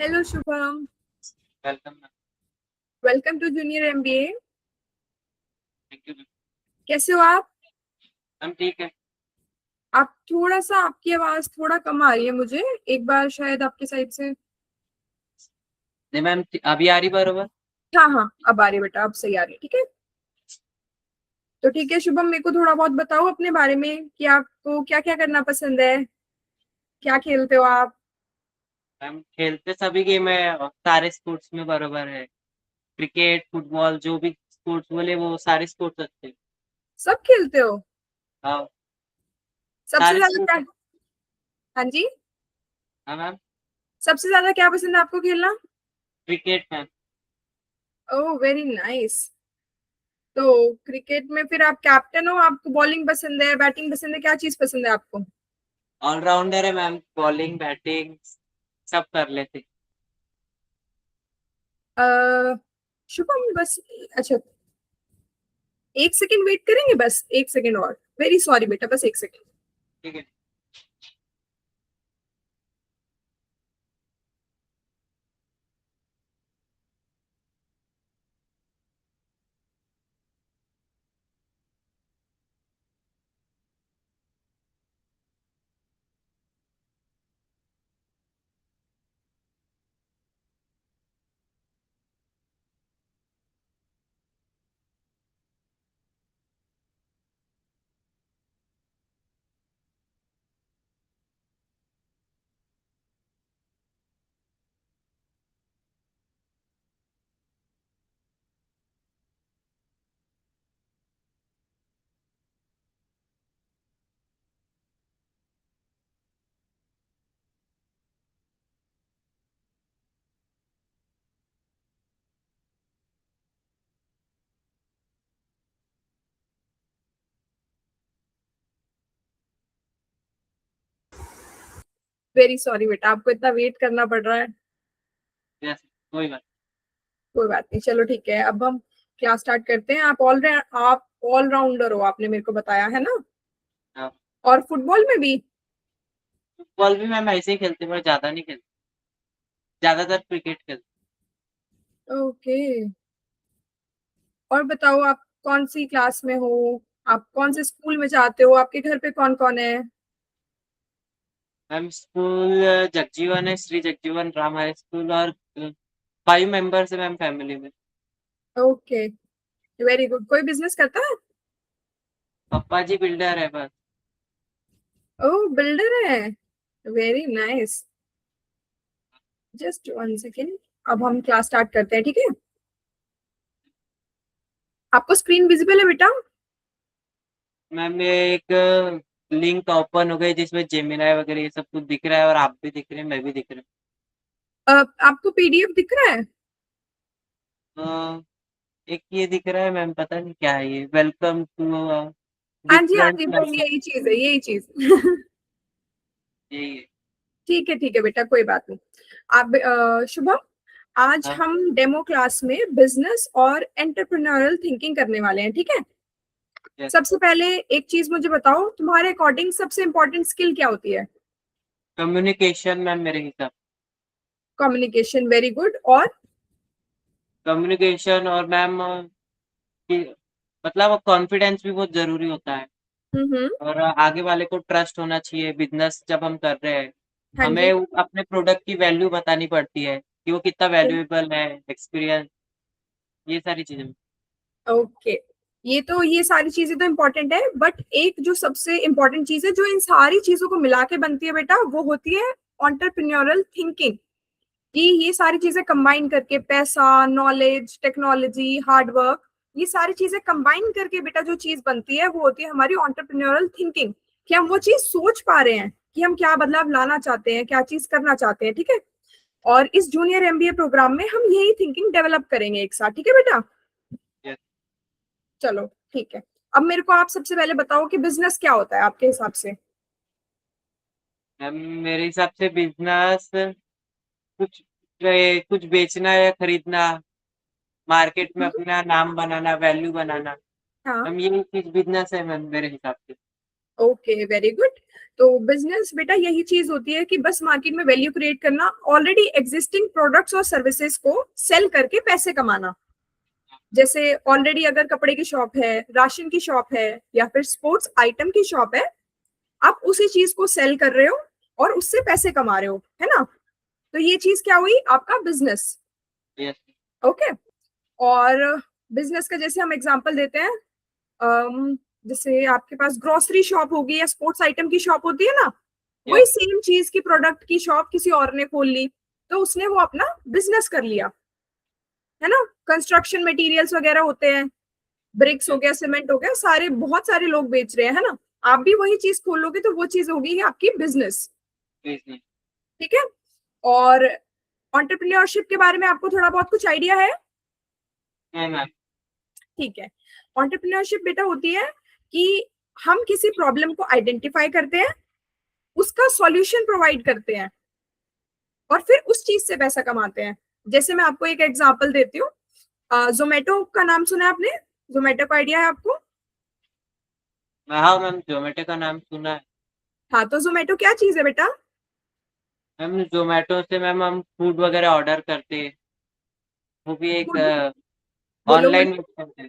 Hello Shubham. Welcome ma'am. Welcome to junior MBA. Thank you ma'am. कैसे हो आप? Ma'am ठीक है। आप थोड़ा सा, आपकी आवाज थोड़ा कम आ रही है मुझे। एक बार शायद आपके साइड से। नहीं मैम, अभी आ रही बरोबर। हाँ हाँ, अब आ रही है बेटा, अब सही आ रही है। ठीक है, तो ठीक है शुभम, मेरे को थोड़ा बहुत बताओ अपने बारे में कि आपको क्या क्या करना पसंद है, क्या खेलते हो आप? मैम खेलते सभी गेम है और सारे स्पोर्ट्स में बरोबर है। क्रिकेट, फुटबॉल, जो भी स्पोर्ट्स बोले वो सारे स्पोर्ट्स अच्छे हैं। सब खेलते हो? हाँ, सबसे सारे ज्यादा क्या? स्पोर्ट्स। हाँ जी। हाँ मैम। सबसे ज्यादा क्या पसंद है आपको खेलना? Cricket ma'am. Oh very nice. तो क्रिकेट में फिर आप कैप्टन हो, आपको बॉलिंग पसंद है, बैटिंग पसंद है, क्या चीज पसंद है आपको? ऑलराउंडर है मैम, बॉलिंग बैटिंग सब कर लेते। शुभम बस, अच्छा, एक सेकंड वेट करेंगे, बस एक सेकंड और। वेरी सॉरी बेटा, बस एक सेकंड। ठीक है। वेरी सॉरी बेटा, आपको इतना वेट करना पड़ रहा है। यस, कोई बात कोई बात नहीं, चलो ठीक है, अब हम क्लास स्टार्ट करते हैं। आप ऑलराउंडर हो, आपने मेरे को बताया है ना? नहीं। हाँ, और फुटबॉल में भी? फुटबॉल भी मैम ऐसे ही खेलते, मैं ज्यादा नहीं खेलती। ज्यादातर क्रिकेट खेलते। ओके। और बताओ, आप कौन सी क्लास में हो? आप कौन से स्कूल में जाते हो? आपके घर पे कौन कौन है? मैम स्कूल जगजीवन है, श्री जगजीवन राम हाई स्कूल, और 5 मेंबर्स है मैम फैमिली में। Okay, very good. कोई बिजनेस करता है? पापा जी बिल्डर है बस। ओह, बिल्डर है। Very nice. Just one second. अब हम क्लास स्टार्ट करते हैं, ठीक है? आपको स्क्रीन विजिबल है बेटा? मैम ये एक लिंक ओपन हो गई जिसमें जेमिनाई वगैरह ये सब कुछ दिख रहा है, और आप भी दिख रहे हैं, मैं भी दिख रहा आपको पीडीएफ दिख रहा है? हूँ। एक ये दिख रहा है मैम, पता नहीं क्या है ये, वेलकम टू हाँ जी हाँ डिफरेंट जी, वो लाइफ। यही चीज है, यही चीज। यही है। ठीक है बेटा, कोई बात नहीं। आप शुभम, आज हाँ। हम डेमो क्लास में बिजनेस और एंटरप्रेन्योरल थिंकिंग करने वाले हैं, ठीक है? यस। सबसे पहले एक चीज मुझे बताओ, तुम्हारे अकॉर्डिंग सबसे इंपॉर्टेंट स्किल क्या होती है? कम्युनिकेशन मैम, मेरे हिसाब। Communication, very good. और? कम्युनिकेशन और मैम मतलब कॉन्फिडेंस भी बहुत जरूरी होता है। हम्म। और आगे वाले को ट्रस्ट होना चाहिए, बिजनेस जब हम कर रहे हैं। हाँ जी। हमें अपने प्रोडक्ट की वैल्यू बतानी पड़ती है कि वो कितना वैल्यूएबल है, एक्सपीरियंस, ये सारी चीजें। ओके, ये सारी चीजें तो इम्पोर्टेंट है, बट एक जो सबसे इम्पोर्टेंट चीज है जो इन सारी चीजों को मिला के बनती है बेटा, वो होती है ऑन्टरप्रेन्योरल थिंकिंग। कि ये सारी चीजें कंबाइन करके, पैसा, नॉलेज, टेक्नोलॉजी, हार्ड वर्क, ये सारी चीजें कंबाइन करके बेटा जो चीज बनती है वो होती है हमारी ऑन्टरप्रेन्योरल थिंकिंग। कि हम वो चीज सोच पा रहे हैं कि हम क्या बदलाव लाना चाहते हैं, क्या चीज करना चाहते हैं, ठीक है? और इस जूनियर एमबीए प्रोग्राम में हम यही थिंकिंग डेवलप करेंगे एक साथ, ठीक है बेटा? यस चलो ठीक है। अब मेरे को आप सबसे पहले बताओ कि बिजनेस क्या होता है आपके हिसाब से? मैम, मेरे हिसाब से बिजनेस कुछ कुछ बेचना या खरीदना, मार्केट में अपना नाम बनाना, वैल्यू बनाना। हाँ। मैम यही चीज बिजनेस है मैम, मेरे हिसाब से। Okay, very good. तो बिजनेस बेटा यही चीज होती है कि बस मार्केट में वैल्यू क्रिएट करना, ऑलरेडी एग्जिस्टिंग प्रोडक्ट्स और सर्विसेज को सेल करके पैसे कमाना। जैसे ऑलरेडी अगर कपड़े की शॉप है, राशन की शॉप है, या फिर स्पोर्ट्स आइटम की शॉप है, आप उसी चीज को सेल कर रहे हो और उससे पैसे कमा रहे हो, है ना। तो ये चीज क्या हुई, आपका बिजनेस। Yes okay. और बिजनेस का जैसे हम एग्जांपल देते हैं, जैसे आपके पास ग्रोसरी शॉप होगी या स्पोर्ट्स आइटम की शॉप होती है ना, वही यस सेम चीज की प्रोडक्ट की शॉप किसी और ने खोल ली, तो उसने वो अपना बिजनेस कर लिया, है ना। कंस्ट्रक्शन मटेरियल्स वगैरह होते हैं, ब्रिक्स हो गया, सीमेंट हो गया, सारे बहुत सारे लोग बेच रहे हैं, है ना। आप भी वही चीज खोलोगे तो वो चीज होगी आपकी बिजनेस। बिजनेस ठीक है। और एंटरप्रेन्योरशिप के बारे में आपको थोड़ा बहुत कुछ आइडिया है? है मैम। ठीक है। एंटरप्रेन्योरशिप बेटा होती है कि हम किसी प्रॉब्लम को आइडेंटिफाई करते हैं, उसका सॉल्यूशन प्रोवाइड करते हैं और फिर उस चीज से पैसा कमाते हैं। जैसे मैं आपको एक एग्जांपल देती हूँ, जोमेटो का नाम सुना है आपने? जोमेटो का आइडिया है आपको? हाँ मैम, जोमेटो का नाम सुना है। हाँ, तो जोमेटो क्या चीज है बेटा? मैम जोमेटो से मैम हम फूड वगैरह ऑर्डर करते हैं, वो भी एक फूड, बोलो ऑनलाइन बोलो।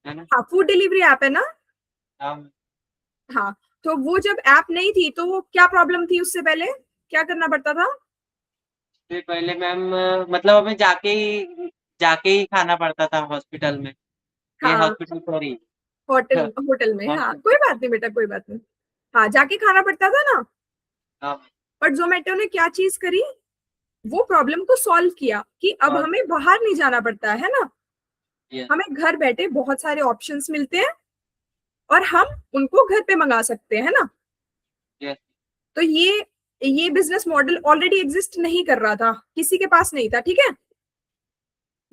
है ना। हाँ, फूड डिलीवरी ऐप है ना। हाँ, हाँ, तो वो जब ऐप नहीं थी तो वो क्या प्रॉब्लम थी, उससे पहले क्या करना पड़ता था? उससे पहले मैम मतलब हमें जाके ही खाना पड़ता था हॉस्पिटल में। ये हाँ, हॉस्पिटल सॉरी। होटल होटल में, हाँ कोई बात नहीं बेटा, कोई बात नहीं। हाँ, जाके खाना पड़ता था ना। हाँ बट जोमेटो ने क्या चीज करी, वो प्रॉब्लम को सॉल्व किया कि अब और हमें बाहर नहीं जाना पड़ता है ना, यस हमें घर बैठे बहुत सारे ऑप्शंस मिलते हैं और हम उनको घर पे मंगा सकते हैं, है ना। यस तो ये बिजनेस मॉडल ऑलरेडी एग्जिस्ट नहीं कर रहा था, किसी के पास नहीं था, ठीक है।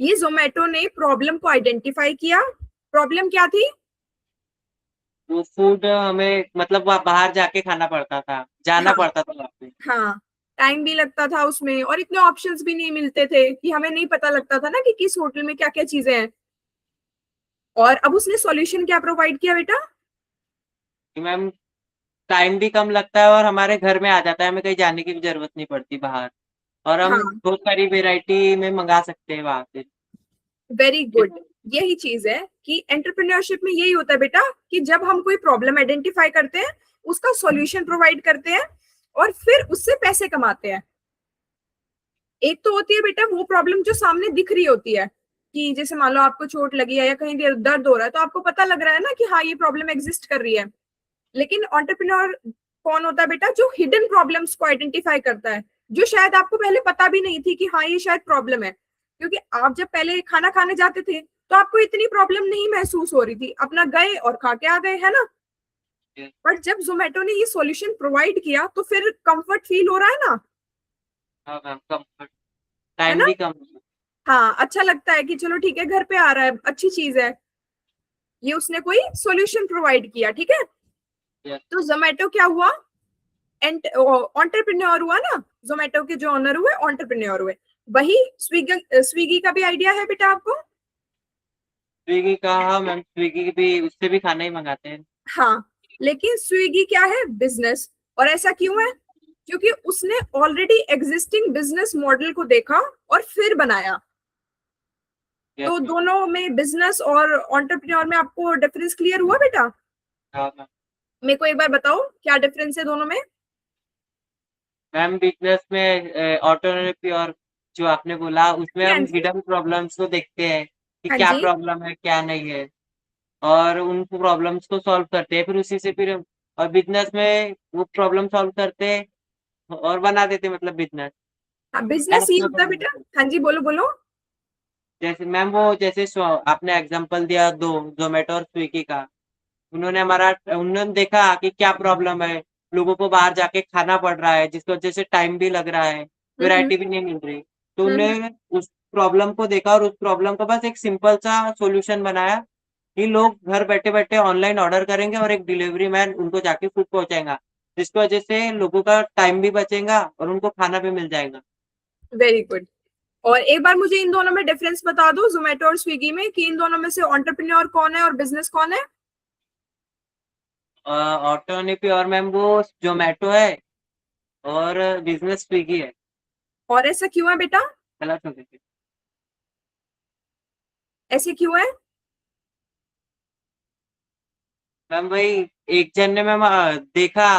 ये जोमेटो ने प्रॉब्लम को आइडेंटिफाई किया। प्रॉब्लम क्या थी? वो फूड हमें मतलब बाहर जाके खाना पड़ता था, जाना हाँ, पड़ता था वहाँ पे। हाँ, टाइम भी लगता था उसमें और इतने ऑप्शंस भी नहीं मिलते थे कि हमें नहीं पता लगता था ना कि किस होटल में क्या क्या चीजें हैं। और अब उसने सॉल्यूशन क्या प्रोवाइड किया बेटा? कि मैम टाइम भी कम लगता है और हमारे घर में आ जाता है, हमें कहीं जाने की भी जरूरत नहीं पड़ती बाहर, और हम हाँ, बहुत सारी वेराइटी में मंगा सकते हैं वहाँ से। Very good. यही चीज है कि एंटरप्रेन्योरशिप में यही होता है बेटा कि जब हम कोई प्रॉब्लम आइडेंटिफाई करते हैं, उसका सॉल्यूशन प्रोवाइड करते हैं और फिर उससे पैसे कमाते हैं। एक तो होती है बेटा वो प्रॉब्लम जो सामने दिख रही होती है, कि जैसे मान लो आपको चोट लगी है या कहीं दर्द हो रहा है, तो आपको पता लग रहा है ना कि हाँ ये प्रॉब्लम एग्जिस्ट कर रही है। लेकिन एंटरप्रेन्योर कौन होता है बेटा, जो हिडन प्रॉब्लम्स को आइडेंटिफाई करता है, जो शायद आपको पहले पता भी नहीं थी कि हाँ ये शायद प्रॉब्लम है। क्योंकि आप जब पहले खाना खाने जाते थे तो आपको इतनी प्रॉब्लम नहीं महसूस हो रही थी, अपना गए और खा के आ गए, है ना। बट जब जोमेटो ने ये सॉल्यूशन प्रोवाइड किया तो फिर कंफर्ट फील हो रहा है ना, हाँ मैम, कम्फर्ट, है टाइम ना। भी कम। हाँ, अच्छा लगता है कि चलो ठीक है, घर पे आ रहा है, अच्छी चीज है। ये उसने कोई सॉल्यूशन प्रोवाइड किया, ठीक है। यस तो जोमेटो क्या हुआ, एंटरप्रेन्योर हुआ ना। जोमेटो के जो ओनर हुए एंटरप्रेन्योर हुए। वही स्विगी, स्विगी का भी आइडिया है बेटा आपको? स्विगी का, हाँ मैम, स्विगी भी, उससे भी खाना ही मंगाते हैं। हाँ, लेकिन स्विगी क्या है, बिजनेस। और ऐसा क्यों है? क्योंकि उसने ऑलरेडी एग्जिस्टिंग बिजनेस मॉडल को देखा और फिर बनाया। यस तो मैम। दोनों में, बिजनेस और एंटरप्रेन्योर में, आपको डिफरेंस क्लियर हुआ बेटा? हाँ मैम। मेरे को एक बार बताओ क्या डिफरेंस है दोनों में? मैम बिजनेस में ऑटोनोमी और जो आपने बोला उसमें हाँ हम जी, हिडन प्रॉब्लम्स को देखते हैं कि हाँ क्या जी, प्रॉब्लम है क्या नहीं है, और उन प्रॉब्लम्स को सॉल्व करते हैं, फिर उसी से फिर और बिजनेस में वो प्रॉब्लम सॉल्व करते हैं और बना देते हैं, मतलब बिजनेस हाँ, बिजनेस ऐप ये में होता है बना बेटा। देते हैं। हाँ जी, बोलो बोलो। जैसे मैम वो जैसे आपने एग्जांपल दिया दो, जोमेटो और स्विगी का, उन्होंने देखा कि क्या प्रॉब्लम है, लोगों को बाहर जाके खाना पड़ रहा है जिसकी वजह से टाइम भी लग रहा है, हम्म, वैरायटी भी नहीं मिल रही, तो हम्म, उन्होंने उस प्रॉब्लम को देखा और उस प्रॉब्लम का बस एक सिंपल सा सॉल्यूशन बनाया कि लोग घर बैठे बैठे ऑनलाइन ऑर्डर करेंगे और एक डिलीवरी मैन उनको जाके फूड पहुंचाएगा, जिसकी वजह से लोगों का टाइम भी बचेगा और उनको खाना भी मिल जाएगा। Very good. और एक बार मुझे इन दोनों में डिफरेंस बता दो, जोमेटो और स्विगी में, कि इन दोनों में से एंटरप्रेन्योर कौन है और बिजनेस कौन है? ऑटो नहीं प्योर मैम, वो जोमेटो है और बिजनेस स्विगी है। और ऐसा क्यों है बेटा? गलत हो गई। ऐसे क्यों है? मैम वही, एक जन ने मैम देखा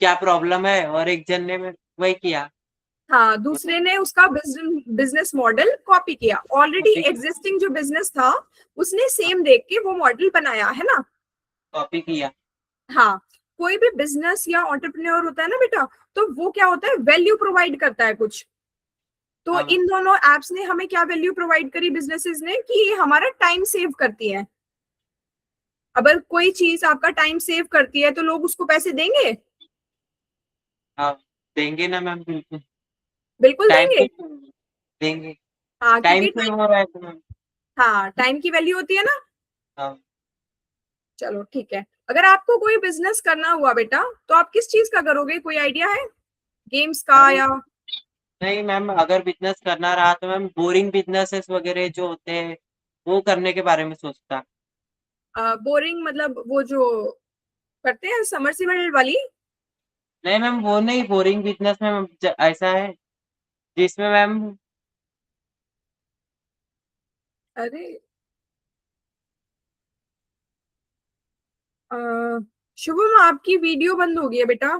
क्या प्रॉब्लम है और एक जन ने वही किया। हाँ, दूसरे ने उसका बिजनेस मॉडल कॉपी किया। ऑलरेडी कॉपी एग्जिस्टिंग जो बिजनेस था उसने सेम देख के वो मॉडल बनाया है ना। कॉपी किया। हाँ, कोई भी बिजनेस या एंटरप्रेन्योर होता है ना बेटा, तो वो क्या होता है, वैल्यू प्रोवाइड करता है कुछ। तो हाँ मैम। इन दोनों एप्स ने हमें क्या वैल्यू प्रोवाइड करी बिजनेसेस ने, कि ये हमारा टाइम सेव करती है। अगर कोई चीज आपका टाइम सेव करती है तो लोग उसको पैसे देंगे? हाँ देंगे ना मैम, बिल्कुल। बिल्कुल टाइम देंगे। पे देंगे। हाँ, टाइम क्योंकि से हो रहा है तो मैम। हाँ, टाइम की वैल्यू होती है ना। हाँ। चलो ठीक है। अगर आपको कोई बिजनेस करना हुआ बेटा, तो आप किस चीज का करोगे, कोई आइडिया है? गेम्स का मैम या? नहीं मैम, अगर बिजनेस करना रहा तो मैम बोरिंग बिजनेसेस वगैरह जो होते हैं वो करने के बारे में सोचता। बोरिंग मतलब वो जो करते हैं समरसीबल वाली? नहीं मैम, वो नहीं, बोरिंग बिजनेस में ऐसा है जिसमें मैम। अरे, अ, शुभम आपकी वीडियो बंद हो गई है बेटा।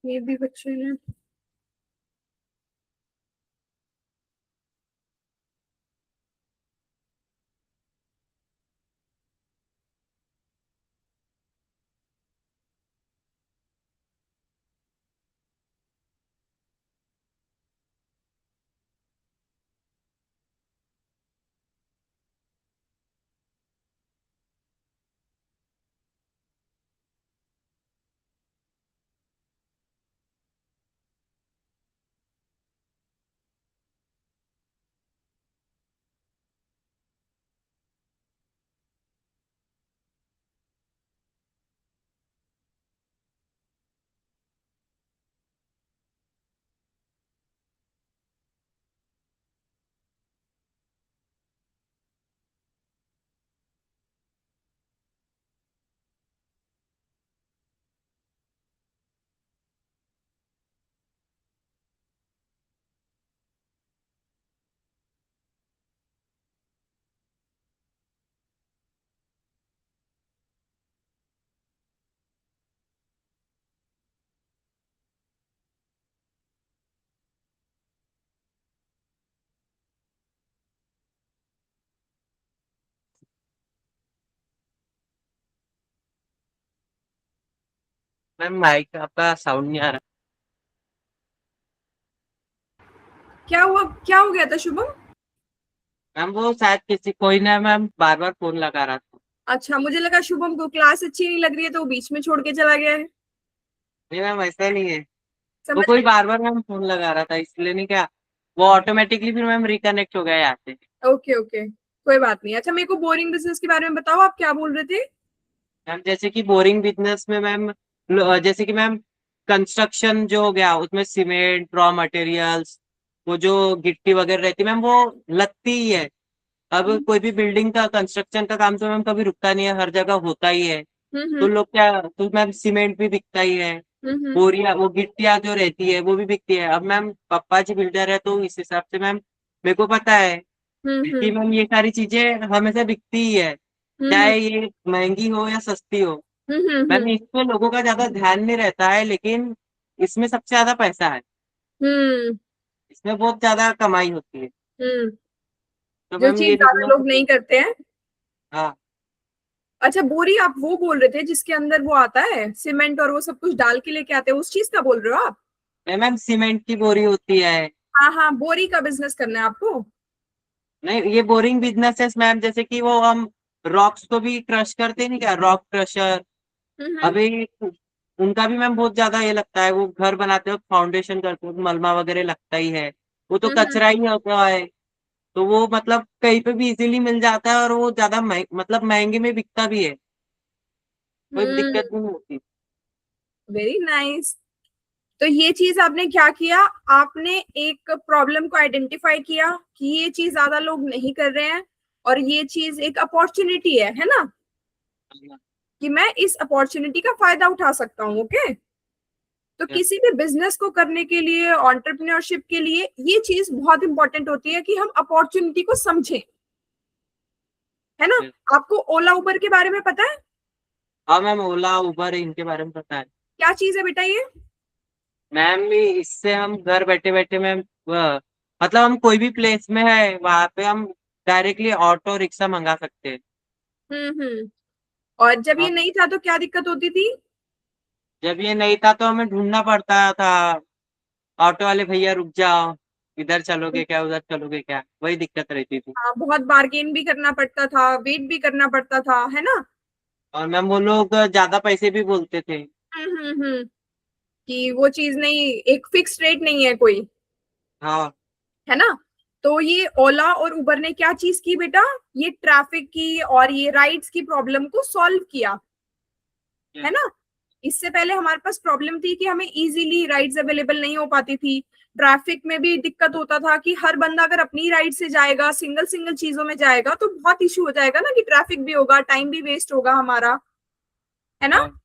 ये भी बच्चे ने। मैम माइक आपका साउंड नहीं आ रहा। क्या हुआ, क्या हो गया था शुभम? मैम वो शायद किसी कोई ना मैम बार बार फोन लगा रहा था। अच्छा, मुझे लगा शुभम को क्लास अच्छी नहीं लग रही है तो वो बीच में छोड़ के चला गया है। नहीं मैम, ऐसा नहीं है। वो समझ कोई गई। बार बार मैम फोन लगा रहा था, इसलिए नहीं क्या, वो ऑटोमेटिकली फिर मैम रिकनेक्ट हो गया यहाँ से। ओके ओके, कोई बात नहीं। अच्छा, मेरे को बोरिंग बिजनेस के बारे में बताओ, आप क्या बोल रहे थे? मैम जैसे कि बोरिंग बिजनेस में मैम, जैसे कि मैम कंस्ट्रक्शन जो हो गया उसमें सीमेंट, रॉ मटेरियल्स, वो जो गिट्टी वगैरह रहती है मैम, वो लगती ही है। अब हम्म कोई भी बिल्डिंग का कंस्ट्रक्शन का काम तो मैम कभी रुकता नहीं है, हर जगह होता ही है। तो हम्म लोग क्या, तो मैम सीमेंट भी बिकता ही है। हम्म बोरिया वो गिट्टियां जो रहती है वो भी बिकती है। अब मैम पापा जी बिल्डर है तो इस हिसाब से मैम मेरे को पता है कि हम्म मैम ये सारी चीजें हमेशा बिकती ही है, हम्म चाहे ये महंगी हो या सस्ती हो। मैम हम्म इसमें लोगों का ज्यादा ध्यान नहीं रहता है, लेकिन इसमें सबसे ज्यादा पैसा है। हम्म इसमें बहुत ज्यादा कमाई होती है। हम्म तो जो मैम चीज ये ज्यादा बिजनेस। लोग नहीं करते हैं। हाँ। अच्छा, बोरी आप वो बोल रहे थे जिसके अंदर वो आता है सीमेंट और वो सब कुछ डाल के लेके आते हैं, उस चीज का बोल रहे हो आप? नहीं मैम, सीमेंट की बोरी होती है। हाँ हाँ, बोरी का बिजनेस करना है आपको? नहीं, ये बोरिंग बिजनेसेस मैम, जैसे कि वो हम रॉक्स को भी क्रश करते नहीं क्या, रॉक क्रशर। हम्म अभी उनका भी मैम बहुत ज्यादा ये लगता है, वो घर बनाते वक्त फाउंडेशन करते वक्त मलमा वगैरह लगता ही है। वो तो हम्म कचरा ही होता है। तो वो मतलब कहीं पे भी इजीली मिल जाता है और वो ज्यादा मतलब महंगे में बिकता भी है। कोई हम्म दिक्कत नहीं होती। Very nice. तो ये चीज आपने क्या किया, आपने एक प्रॉब्लम को आइडेंटिफाई किया कि ये चीज ज्यादा लोग नहीं कर रहे हैं, और ये चीज एक अपॉर्चुनिटी है ना, कि मैं इस अपॉर्चुनिटी का फायदा उठा सकता हूँ। ओके, तो किसी भी बिजनेस को करने के लिए, एंटरप्रेन्योरशिप के लिए ये चीज बहुत इंपॉर्टेंट होती है कि हम अपॉर्चुनिटी को समझें, है ना। आपको ओला उबर के बारे में पता है? हाँ मैम, ओला उबर इनके बारे में पता है। क्या चीज है बेटा ये? मैम इससे हम घर बैठे बैठे मैम मतलब हम कोई भी प्लेस में है वहां पे हम डायरेक्टली ऑटो रिक्शा मंगा सकते हैं। हम्म। और जब ये अब नहीं था तो क्या दिक्कत होती थी? जब ये नहीं था तो हमें ढूंढना पड़ता था, ऑटो वाले भैया रुक जाओ, इधर चलोगे क्या उधर चलोगे क्या, वही दिक्कत रहती थी। हाँ, बहुत बार्गेन भी करना पड़ता था, वेट भी करना पड़ता था, है ना। और मैम वो लोग ज्यादा पैसे भी बोलते थे। हम्म। कि वो चीज नहीं, एक फिक्स रेट नहीं है कोई, हाँ। है ना। तो ये ओला और उबर ने क्या चीज की बेटा, ये ट्रैफिक की और ये राइड्स की प्रॉब्लम को सॉल्व किया, है ना। इससे पहले हमारे पास प्रॉब्लम थी कि हमें इजीली राइड्स अवेलेबल नहीं हो पाती थी, ट्रैफिक में भी दिक्कत होता था कि हर बंदा अगर अपनी राइड से जाएगा, सिंगल सिंगल चीजों में जाएगा तो बहुत इश्यू हो जाएगा ना, कि ट्रैफिक भी होगा, टाइम भी वेस्ट होगा हमारा, है ना। हाँ।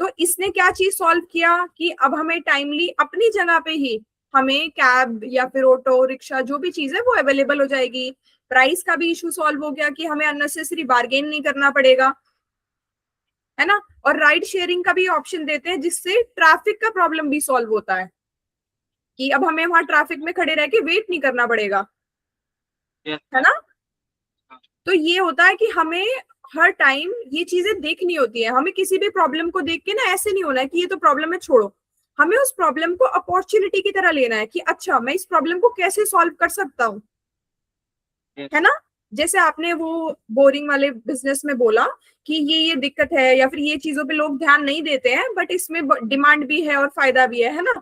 तो इसने क्या चीज सॉल्व किया कि अब हमें टाइमली अपनी जगह पे ही हमें कैब या फिर ऑटो रिक्शा जो भी चीज है वो अवेलेबल हो जाएगी। प्राइस का भी इशू सॉल्व हो गया कि हमें अननेसेसरी बार्गेन नहीं करना पड़ेगा, है ना। और राइड शेयरिंग का भी ऑप्शन देते हैं जिससे ट्रैफिक का प्रॉब्लम भी सॉल्व होता है, कि अब हमें वहां ट्रैफिक में खड़े रह के वेट नहीं करना पड़ेगा, यस है मैम। ना। तो ये होता है कि हमें हर टाइम ये चीजें देखनी होती है, हमें किसी भी प्रॉब्लम को देख के ना ऐसे नहीं होना है कि ये तो प्रॉब्लम है छोड़ो, हमें उस प्रॉब्लम को अपॉर्चुनिटी की तरह लेना है कि अच्छा मैं इस प्रॉब्लम को कैसे सॉल्व कर सकता हूँ, है ना। जैसे आपने वो बोरिंग वाले बिजनेस में बोला कि ये दिक्कत है या फिर ये चीजों पे लोग ध्यान नहीं देते हैं, बट इसमें डिमांड भी है और फायदा भी है ना।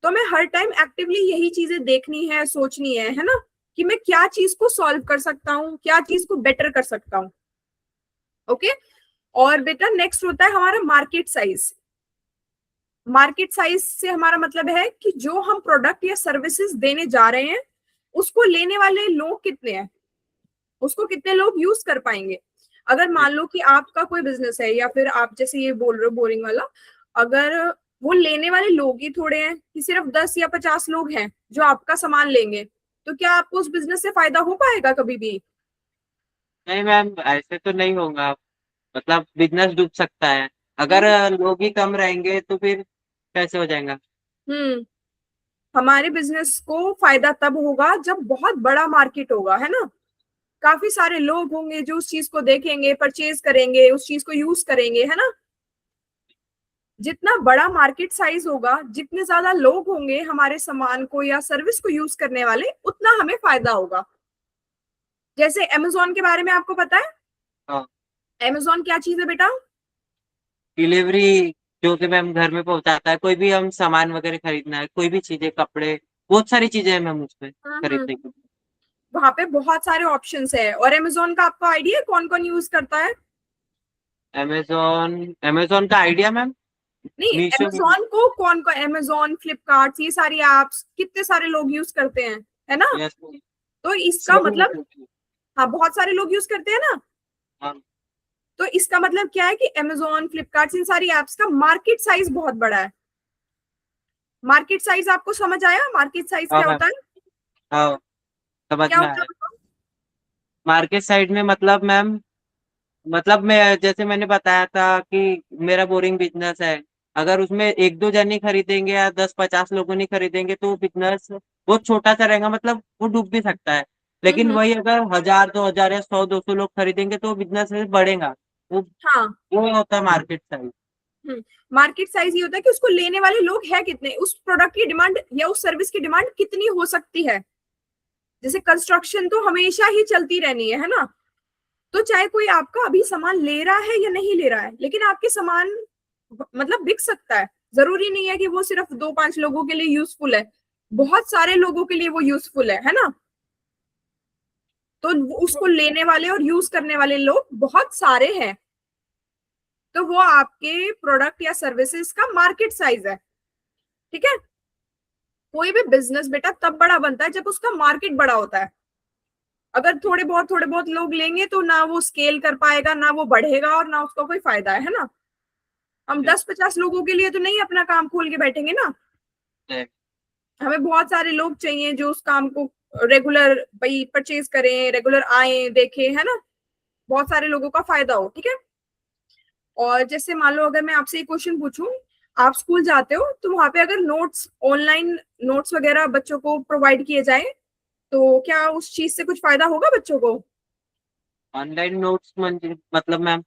तो हमें हर टाइम एक्टिवली यही चीजें देखनी है, सोचनी है ना, कि मैं क्या चीज को सॉल्व कर सकता हूँ, क्या चीज को बेटर कर सकता हूँ। ओके। और बेटा नेक्स्ट होता है हमारा मार्केट साइज। मार्केट साइज से हमारा मतलब है कि जो हम प्रोडक्ट या सर्विसेज देने जा रहे हैं उसको लेने वाले लोग कितने हैं, उसको कितने लोग यूज कर पाएंगे। अगर मान लो कि आपका कोई बिजनेस है या फिर आप जैसे ये बोल रहे हो बोरिंग वाला, अगर वो लेने वाले लोग ही थोड़े हैं कि सिर्फ 10 या 50 लोग हैं जो आपका सामान लेंगे, तो क्या आपको उस बिजनेस से फायदा हो पाएगा कभी भी? नहीं मैम, ऐसे तो नहीं होगा, मतलब बिजनेस डूब सकता है अगर हम्म लोग ही कम रहेंगे तो फिर कैसे हो जाएगा। हम्म। हमारे बिजनेस को फायदा तब होगा जब बहुत बड़ा मार्केट होगा, है ना। काफी सारे लोग होंगे जो उस चीज को देखेंगे, परचेज करेंगे, उस चीज को यूज करेंगे, है ना। जितना बड़ा मार्केट साइज होगा, जितने ज्यादा लोग होंगे हमारे सामान को या सर्विस को यूज करने वाले, उतना हमें फायदा होगा। जैसे अमेजोन के बारे में आपको पता है? हाँ। अमेजोन क्या चीज है बेटा? डिलीवरी, जो कि मैम घर में पहुंचाता है, कोई भी हम सामान वगैरह खरीदना है, कोई भी चीजें, कपड़े, बहुत सारी चीजें हैं मैम उसमें हम्म। खरीदने की। वहां पे बहुत सारे ऑप्शंस है। और अमेजोन का आपको आइडिया है कौन कौन यूज करता है? अमेजोन, अमेजोन का आइडिया मैम, नहीं, मीशो भी। अमेजोन को कौन कौन, अमेजोन, फ्लिपकार्ट, ये सारी एप्स कितने सारे लोग यूज करते हैं, है ना। यस। तो इसका सब यूज मतलब, करते हैं। हाँ बहुत सारे लोग यूज करते हैं ना। हाँ। तो इसका मतलब क्या है कि अमेजोन, फ्लिपकार्ट, इन सारी एप्स का मार्केट साइज बहुत बड़ा है। मार्केट साइज आपको समझ आया? मार्केट साइज हाँ क्या मैम। होता है? हाँ, समझ क्या में होता आया। है बताओ? मार्केट साइड में मतलब मैम, मतलब मैं जैसे मैंने बताया था कि मेरा बोरिंग बिजनेस है, अगर उसमें एक दो जन ही खरीदेंगे या 10-50 लोगों नहीं खरीदेंगे तो बिजनेस बहुत छोटा सा रहेगा, मतलब वो डूब भी सकता है। लेकिन हम्म। वही अगर 1000-2000 या 100-200 लोग खरीदेंगे तो बिजनेस बढ़ेगा। वो हाँ। वो होता है मार्केट साइज। मार्केट साइज ये होता है कि उसको लेने वाले लोग हैं कितने, उस प्रोडक्ट की डिमांड या उस सर्विस की डिमांड कितनी हो सकती है। जैसे कंस्ट्रक्शन तो हमेशा ही चलती रहनी है ना। तो चाहे कोई आपका अभी सामान ले रहा है या नहीं ले रहा है, लेकिन आपके सामान मतलब बिक सकता है। जरूरी नहीं है कि वो सिर्फ 2-5 लोगों के लिए यूजफुल है, बहुत सारे लोगों के लिए वो यूजफुल है ना। तो उसको लेने वाले और यूज करने वाले लोग बहुत सारे हैं। तो वो आपके प्रोडक्ट या सर्विसेज का मार्केट साइज है, ठीक है। कोई भी बिजनेस बेटा तब बड़ा बनता है जब उसका मार्केट बड़ा होता है। अगर थोड़े बहुत लोग लेंगे तो ना वो स्केल कर पाएगा, ना वो बढ़ेगा, और ना उसका कोई फायदा है ना। हम 10-50 लोगों के लिए तो नहीं अपना काम खोल के बैठेंगे ना। हमें बहुत सारे लोग चाहिए जो उस काम को रेगुलर भाई परचेज करें, रेगुलर आए देखें, है ना, बहुत सारे लोगों का फायदा हो, ठीक है। और जैसे मान लो अगर मैं आपसे एक क्वेश्चन पूछूं, आप स्कूल जाते हो तो वहां पे अगर नोट्स, ऑनलाइन नोट्स वगैरह बच्चों को प्रोवाइड किए जाए तो क्या उस चीज से कुछ फायदा होगा बच्चों को? ऑनलाइन नोट्स मतलब मैम?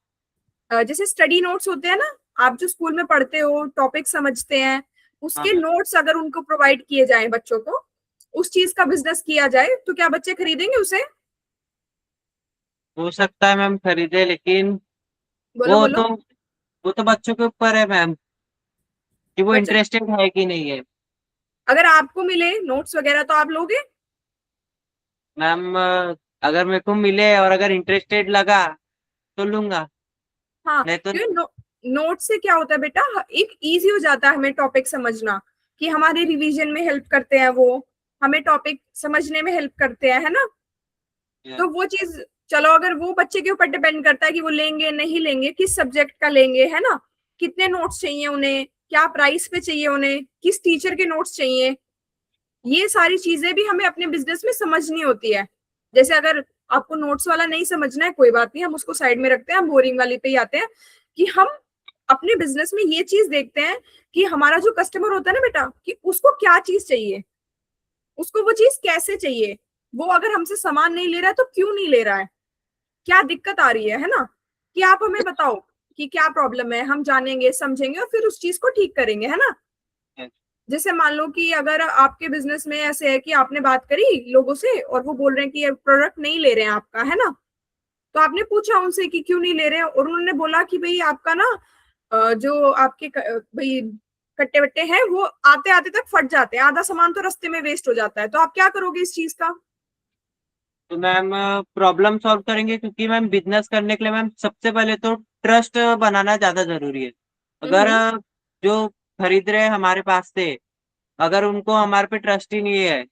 जैसे स्टडी नोट्स होते हैं ना, आप जो स्कूल में पढ़ते हो, टॉपिक समझते हैं, हाँ उसके मैम, नोट्स अगर उनको प्रोवाइड किए जाए बच्चों को, उस चीज का बिजनेस किया जाए तो क्या बच्चे खरीदेंगे उसे? हो सकता है मैम खरीदे, लेकिन बोलो वो बोलो। तो वो तो बच्चों के ऊपर है मैम, कि वो बच्चे, इंटरेस्टेड है कि नहीं है। अगर आपको मिले नोट्स वगैरह तो आप लोगे? मैम अगर मेरे को मिले और अगर इंटरेस्टेड लगा तो लूंगा, हाँ, नहीं तो क्योंकि नोट से क्या होता है बेटा, एक इजी हो जाता है हमें टॉपिक समझना, कि हमारे रिवीजन में हेल्प करते हैं वो, हमें टॉपिक समझने में हेल्प करते हैं, है ना। नहीं। तो वो चीज, चलो अगर वो बच्चे के ऊपर डिपेंड करता है कि वो लेंगे नहीं लेंगे, किस सब्जेक्ट का लेंगे, है ना, कितने नोट्स चाहिए उन्हें, क्या प्राइस पे चाहिए उन्हें, किस टीचर के नोट्स चाहिए, ये सारी चीजें भी हमें अपने बिजनेस में समझनी होती है। जैसे अगर आपको नोट्स वाला नहीं समझना है, कोई बात नहीं, हम उसको साइड में रखते हैं, हम बोरिंग वाली पे ही आते हैं, कि हम अपने बिजनेस में ये चीज देखते हैं कि हमारा जो कस्टमर होता है ना बेटा, कि उसको क्या चीज चाहिए, उसको वो चीज कैसे चाहिए, वो अगर हमसे सामान नहीं ले रहा है तो क्यों नहीं ले रहा है, क्या दिक्कत आ रही है ना, कि आप हमें बताओ कि क्या प्रॉब्लम है, हम जानेंगे समझेंगे और फिर उस चीज को ठीक करेंगे, है ना। जैसे मान लो कि अगर आपके बिजनेस में ऐसे है कि आपने बात करी लोगों से और वो बोल रहे हैं कि ये प्रोडक्ट नहीं ले रहे हैं आपका, है ना, तो आपने पूछा उनसे कि क्यों नहीं ले रहे हैं, और उन्होंने बोला कि भाई आपका ना जो आपके भाई कट्टे वट्टे हैं वो आते आते तक फट जाते हैं, आधा सामान तो रास्ते में वेस्ट हो जाता है, तो आप क्या करोगे इस चीज का? तो मैम प्रॉब्लम सॉल्व करेंगे, क्योंकि मैम बिजनेस करने के लिए मैम सबसे पहले तो ट्रस्ट बनाना ज्यादा जरूरी है। अगर हम्म जो खरीद रहे हैं हमारे पास से, अगर उनको हमारे पे ट्रस्ट ही नहीं है,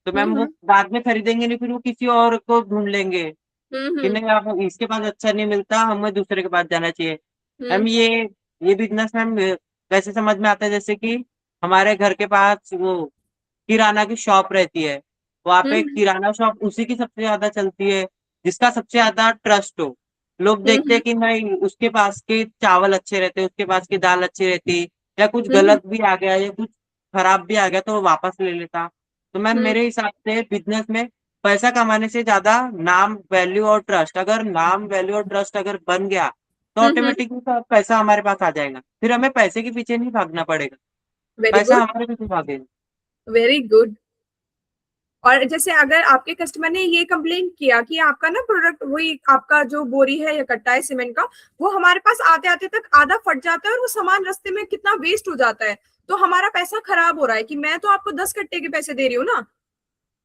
तो मैम वो हम्म बाद में खरीदेंगे नहीं, फिर वो किसी और को ढूंढ लेंगे कि हम्म नहीं आप इसके पास अच्छा नहीं मिलता, हमें दूसरे के पास जाना चाहिए। हम्म मैम ये बिजनेस मैम वैसे समझ में आता है, जैसे कि हमारे घर के पास वो किराना की शॉप रहती है, वहां पे हम्म किराना शॉप उसी की सबसे ज्यादा चलती है, जिसका सबसे ज्यादा ट्रस्ट हो। लोग देखते हम्म हैं कि नहीं उसके पास के चावल अच्छे रहते, उसके पास की दाल अच्छी रहती, या कुछ हम्म गलत भी आ गया या कुछ खराब भी आ गया तो वो वापस ले लेता। तो मैम हम्म मेरे हिसाब से बिजनेस में पैसा कमाने से ज्यादा नाम, वैल्यू और ट्रस्ट, अगर नाम, वैल्यू और ट्रस्ट अगर बन गया तो ऑटोमेटिकली पैसा हमारे पास आ जाएगा, फिर हमें पैसे के पीछे नहीं भागना पड़ेगा, वेरी पैसा गुड, हमारे पीछे भागेगा। Very good. और जैसे अगर आपके कस्टमर ने ये कंप्लेंट किया कि आपका ना प्रोडक्ट, वही आपका जो बोरी है या कट्टा है सीमेंट का, वो हमारे पास आते आते तक आधा फट जाता है और वो सामान रास्ते में कितना वेस्ट हो जाता है, तो हमारा पैसा खराब हो रहा है, कि मैं तो आपको 10 कट्टे के पैसे दे रही हूँ ना,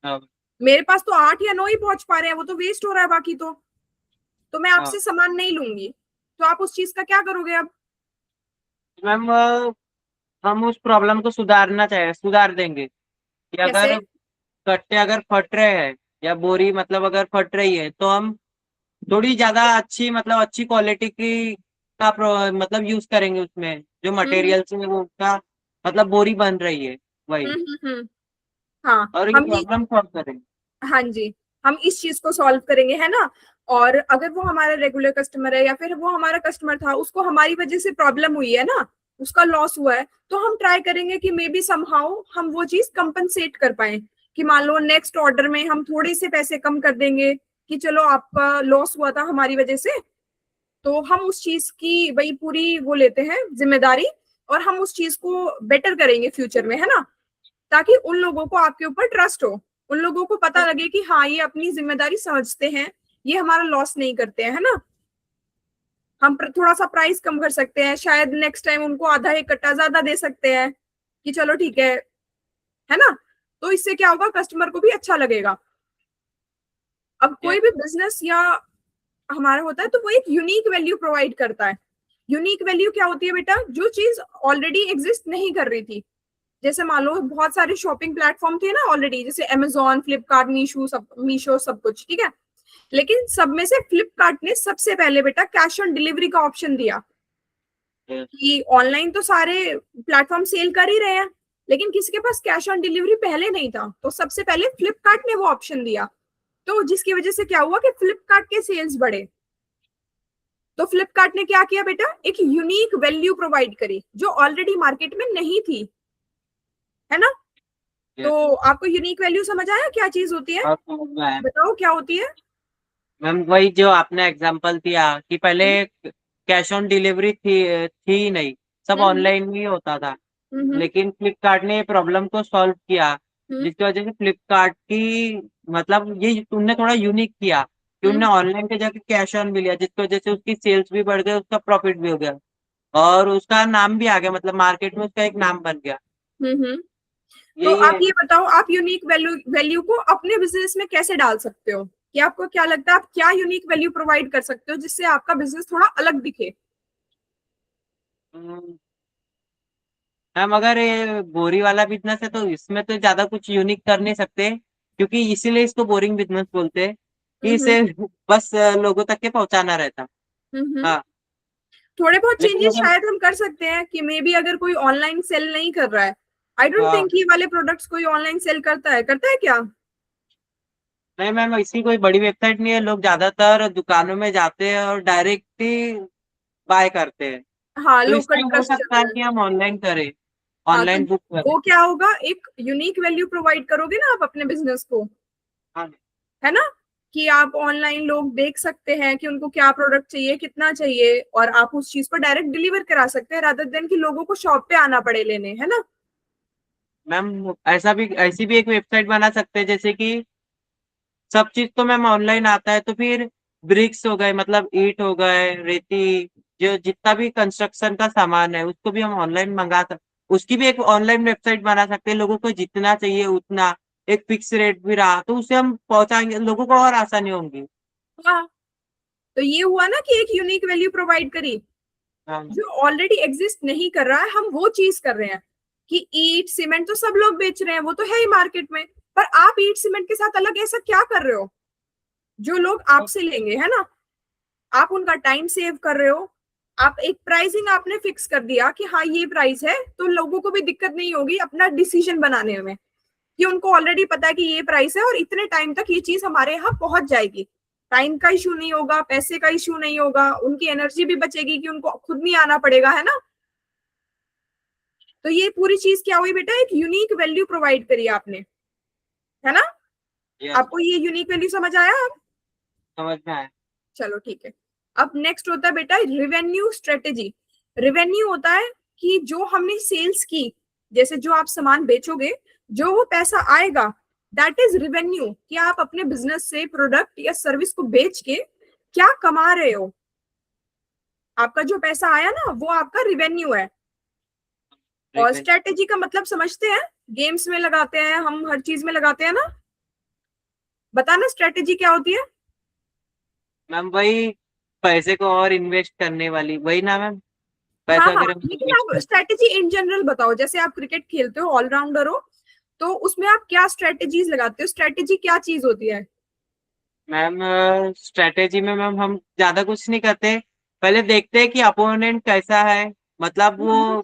हाँ, मेरे पास तो 8 या 9 ही पहुंच पा रहे हैं, वो तो वेस्ट हो रहा है बाकी तो मैं हाँ। आपसे सामान नहीं लूंगी, तो आप उस चीज का क्या करोगे अब? मैम हम उस प्रॉब्लम को सुधार देंगे, कि कैसे? अगर कट्टे अगर फट रहे हैं या बोरी मतलब अगर फट रही है, तो हम थोड़ी ज्यादा अच्छी मतलब अच्छी क्वालिटी की मतलब यूज करेंगे उसमें, जो हम्म मटेरियल से वो उसका मतलब बोरी बन रही है वही, हम्म। हाँ, और ये हम ये, प्रॉब्लम सॉल्व करेंगे। हाँ जी, हम इस चीज को सॉल्व करेंगे, है ना। और अगर वो हमारा रेगुलर कस्टमर है या फिर वो हमारा कस्टमर था, उसको हमारी वजह से प्रॉब्लम हुई है ना, उसका लॉस हुआ है, तो हम ट्राई करेंगे कि मे बी समहाउ हम वो चीज कंपनसेट कर पाए, कि मान लो नेक्स्ट ऑर्डर में हम थोड़े से पैसे कम कर देंगे, कि चलो आपका लॉस हुआ था हमारी वजह से, तो हम उस चीज की वही पूरी वो लेते हैं जिम्मेदारी, और हम उस चीज को बेटर करेंगे फ्यूचर में, है ना, ताकि उन लोगों को आपके ऊपर ट्रस्ट हो, उन लोगों को पता लगे कि हाँ ये अपनी जिम्मेदारी समझते हैं, ये हमारा लॉस नहीं करते हैं, है ना। हम थोड़ा सा प्राइस कम कर सकते हैं, शायद नेक्स्ट टाइम उनको आधा एक कट्टा ज्यादा दे सकते हैं, कि चलो ठीक है ना। तो इससे क्या होगा, कस्टमर को भी अच्छा लगेगा। अब कोई भी बिजनेस या हमारा होता है तो वो एक यूनिक वैल्यू प्रोवाइड करता है। यूनिक वैल्यू क्या होती है बेटा, जो चीज ऑलरेडी एग्जिस्ट नहीं कर रही थी। जैसे मान लो बहुत सारे शॉपिंग प्लेटफॉर्म थे ना ऑलरेडी, जैसे अमेजोन, फ्लिपकार्ट, मीशो, सब कुछ, ठीक है। लेकिन सब में से फ्लिपकार्ट ने सबसे पहले बेटा कैश ऑन डिलीवरी का ऑप्शन दिया कि ऑनलाइन तो सारे प्लेटफॉर्म सेल कर ही रहे हैं, लेकिन किसी के पास कैश ऑन डिलीवरी पहले नहीं था, तो सबसे पहले फ्लिपकार्ट ने वो ऑप्शन दिया। तो जिसकी वजह से क्या हुआ कि फ्लिपकार्ट के सेल्स बढ़े। तो फ्लिपकार्ट ने क्या किया बेटा, एक यूनिक वैल्यू प्रोवाइड करी जो ऑलरेडी मार्केट में नहीं थी, है ना। तो आपको यूनिक वैल्यू समझ आया क्या चीज होती है? बताओ क्या होती है। मैम वही जो आपने एग्जांपल दिया कि पहले कैश ऑन डिलीवरी थी ही नहीं, सब हम्म ऑनलाइन ही होता था। हम्म लेकिन फ्लिपकार्ट ने प्रॉब्लम को सॉल्व किया, हम्म जिसकी वजह से फ्लिपकार्ट की मतलब ये उनने थोड़ा यूनिक किया कि उनने हम्म ऑनलाइन के जगह कैश ऑन भी लिया, जिसकी वजह से उसकी सेल्स भी बढ़ गई, उसका प्रॉफिट भी हो गया और उसका नाम भी आ गया, मतलब मार्केट में उसका एक नाम बन गया। हम्म। तो यही आप है। ये बताओ, आप यूनिक वैल्यू वैल्यू को अपने बिजनेस में कैसे डाल सकते हो, कि आपको क्या लगता है आप क्या यूनिक वैल्यू प्रोवाइड कर सकते हो जिससे आपका बिजनेस थोड़ा अलग दिखे? हम्म, मैम अगर ये बोरी वाला बिजनेस है तो इसमें तो ज्यादा कुछ यूनिक कर नहीं सकते, क्योंकि इसीलिए इसको बोरिंग बिजनेस बोलते हैं कि हम्म इसे बस लोगों तक के पहुंचाना रहता। हम्म। हाँ। थोड़े बहुत लेकिन चेंजेस अगर शायद हम कर सकते हैं कि मे बी अगर कोई ऑनलाइन सेल नहीं कर रहा है, आई डोंट हाँ, थिंक ये वाले प्रोडक्ट्स कोई ऑनलाइन सेल करता है क्या? नहीं मैम ऐसी कोई बड़ी वेबसाइट नहीं है, लोग ज्यादातर दुकानों में जाते हैं और डायरेक्ट ही बाय करते हैं। हाँ, तो लोकल इसमें हो ट्रस्ट चल सकता है रहा है। कि हम ऑनलाइन करें, हाँ, तो ऑनलाइन बुक करें। वो क्या होगा, एक यूनिक वैल्यू प्रोवाइड करोगे ना आप अपने बिजनेस को, हाँ है ना, कि आप ऑनलाइन लोग देख सकते हैं कि उनको क्या प्रोडक्ट चाहिए, कितना चाहिए, और आप उस चीज को डायरेक्ट डिलीवर करा सकते हैं रादर देन कि लोगों को शॉप पे आना पड़े लेने, है ना। मैम, ऐसी भी एक वेबसाइट बना सकते हैं, जैसे कि सब चीज तो मैम ऑनलाइन आता है, तो फिर ब्रिक्स हो गए, मतलब ईंट हो गए, रेती, जो जितना भी कंस्ट्रक्शन का सामान है उसको भी हम ऑनलाइन मंगा सकते, उसकी भी एक ऑनलाइन वेबसाइट बना सकते हैं, लोगों को जितना चाहिए उतना, एक फिक्स रेट भी रहा तो उसे हम पहुंचाएंगे, लोगों को और आसानी होंगी। हाँ, तो ये हुआ ना कि एक यूनिक वैल्यू प्रोवाइड करी हाँ जो ऑलरेडी एग्जिस्ट नहीं कर रहा है, हम वो चीज कर रहे हैं कि ईट सीमेंट तो सब लोग बेच रहे हैं, वो तो है ही मार्केट में, पर आप ईट सीमेंट के साथ अलग ऐसा क्या कर रहे हो जो लोग आपसे लेंगे, है ना। आप उनका टाइम सेव कर रहे हो, आप एक प्राइसिंग आपने फिक्स कर दिया कि हाँ ये प्राइस है, तो लोगों को भी दिक्कत नहीं होगी अपना डिसीजन बनाने में, कि उनको ऑलरेडी पता है कि ये प्राइस है और इतने टाइम तक ये चीज हमारे यहाँ पहुंच जाएगी। टाइम का इशू नहीं होगा, पैसे का इशू नहीं होगा, उनकी एनर्जी भी बचेगी कि उनको खुद नहीं आना पड़ेगा, है ना। तो ये पूरी चीज क्या हुई बेटा, एक यूनिक वैल्यू प्रोवाइड करी आपने, है ना। यस, आपको ये यूनिक वैल्यू समझ आया अब? समझ में आया। चलो ठीक है। अब नेक्स्ट होता है बेटा रिवेन्यू स्ट्रेटेजी। रिवेन्यू होता है कि जो हमने सेल्स की, जैसे जो आप सामान बेचोगे, जो वो पैसा आएगा, दैट इज रिवेन्यू, कि आप अपने बिजनेस से प्रोडक्ट या सर्विस को बेच के क्या कमा रहे हो। आपका जो पैसा आया ना वो आपका रिवेन्यू है। और रिवेंज। स्ट्रेटेजी का मतलब समझते हैं, गेम्स में लगाते हैं हम, हर चीज में लगाते हैं ना। बताना स्ट्रेटेजी क्या होती है। मैम वही पैसे को और इन्वेस्ट करने वाली, वही ना मैम, हाँ पैसा हाँ, अगर हम लेकिन इन्वेस्ट आप कर। स्ट्रेटेजी इन जनरल बताओ, जैसे आप क्रिकेट खेलते हो, ऑलराउंडर हो, तो उसमें आप क्या स्ट्रेटेजीज लगाते हो, स्ट्रेटेजी क्या चीज होती है? मैम स्ट्रेटेजी में मैम हम ज्यादा कुछ नहीं करते, पहले देखते हैं कि अपोनेंट कैसा है, मतलब वो हम्म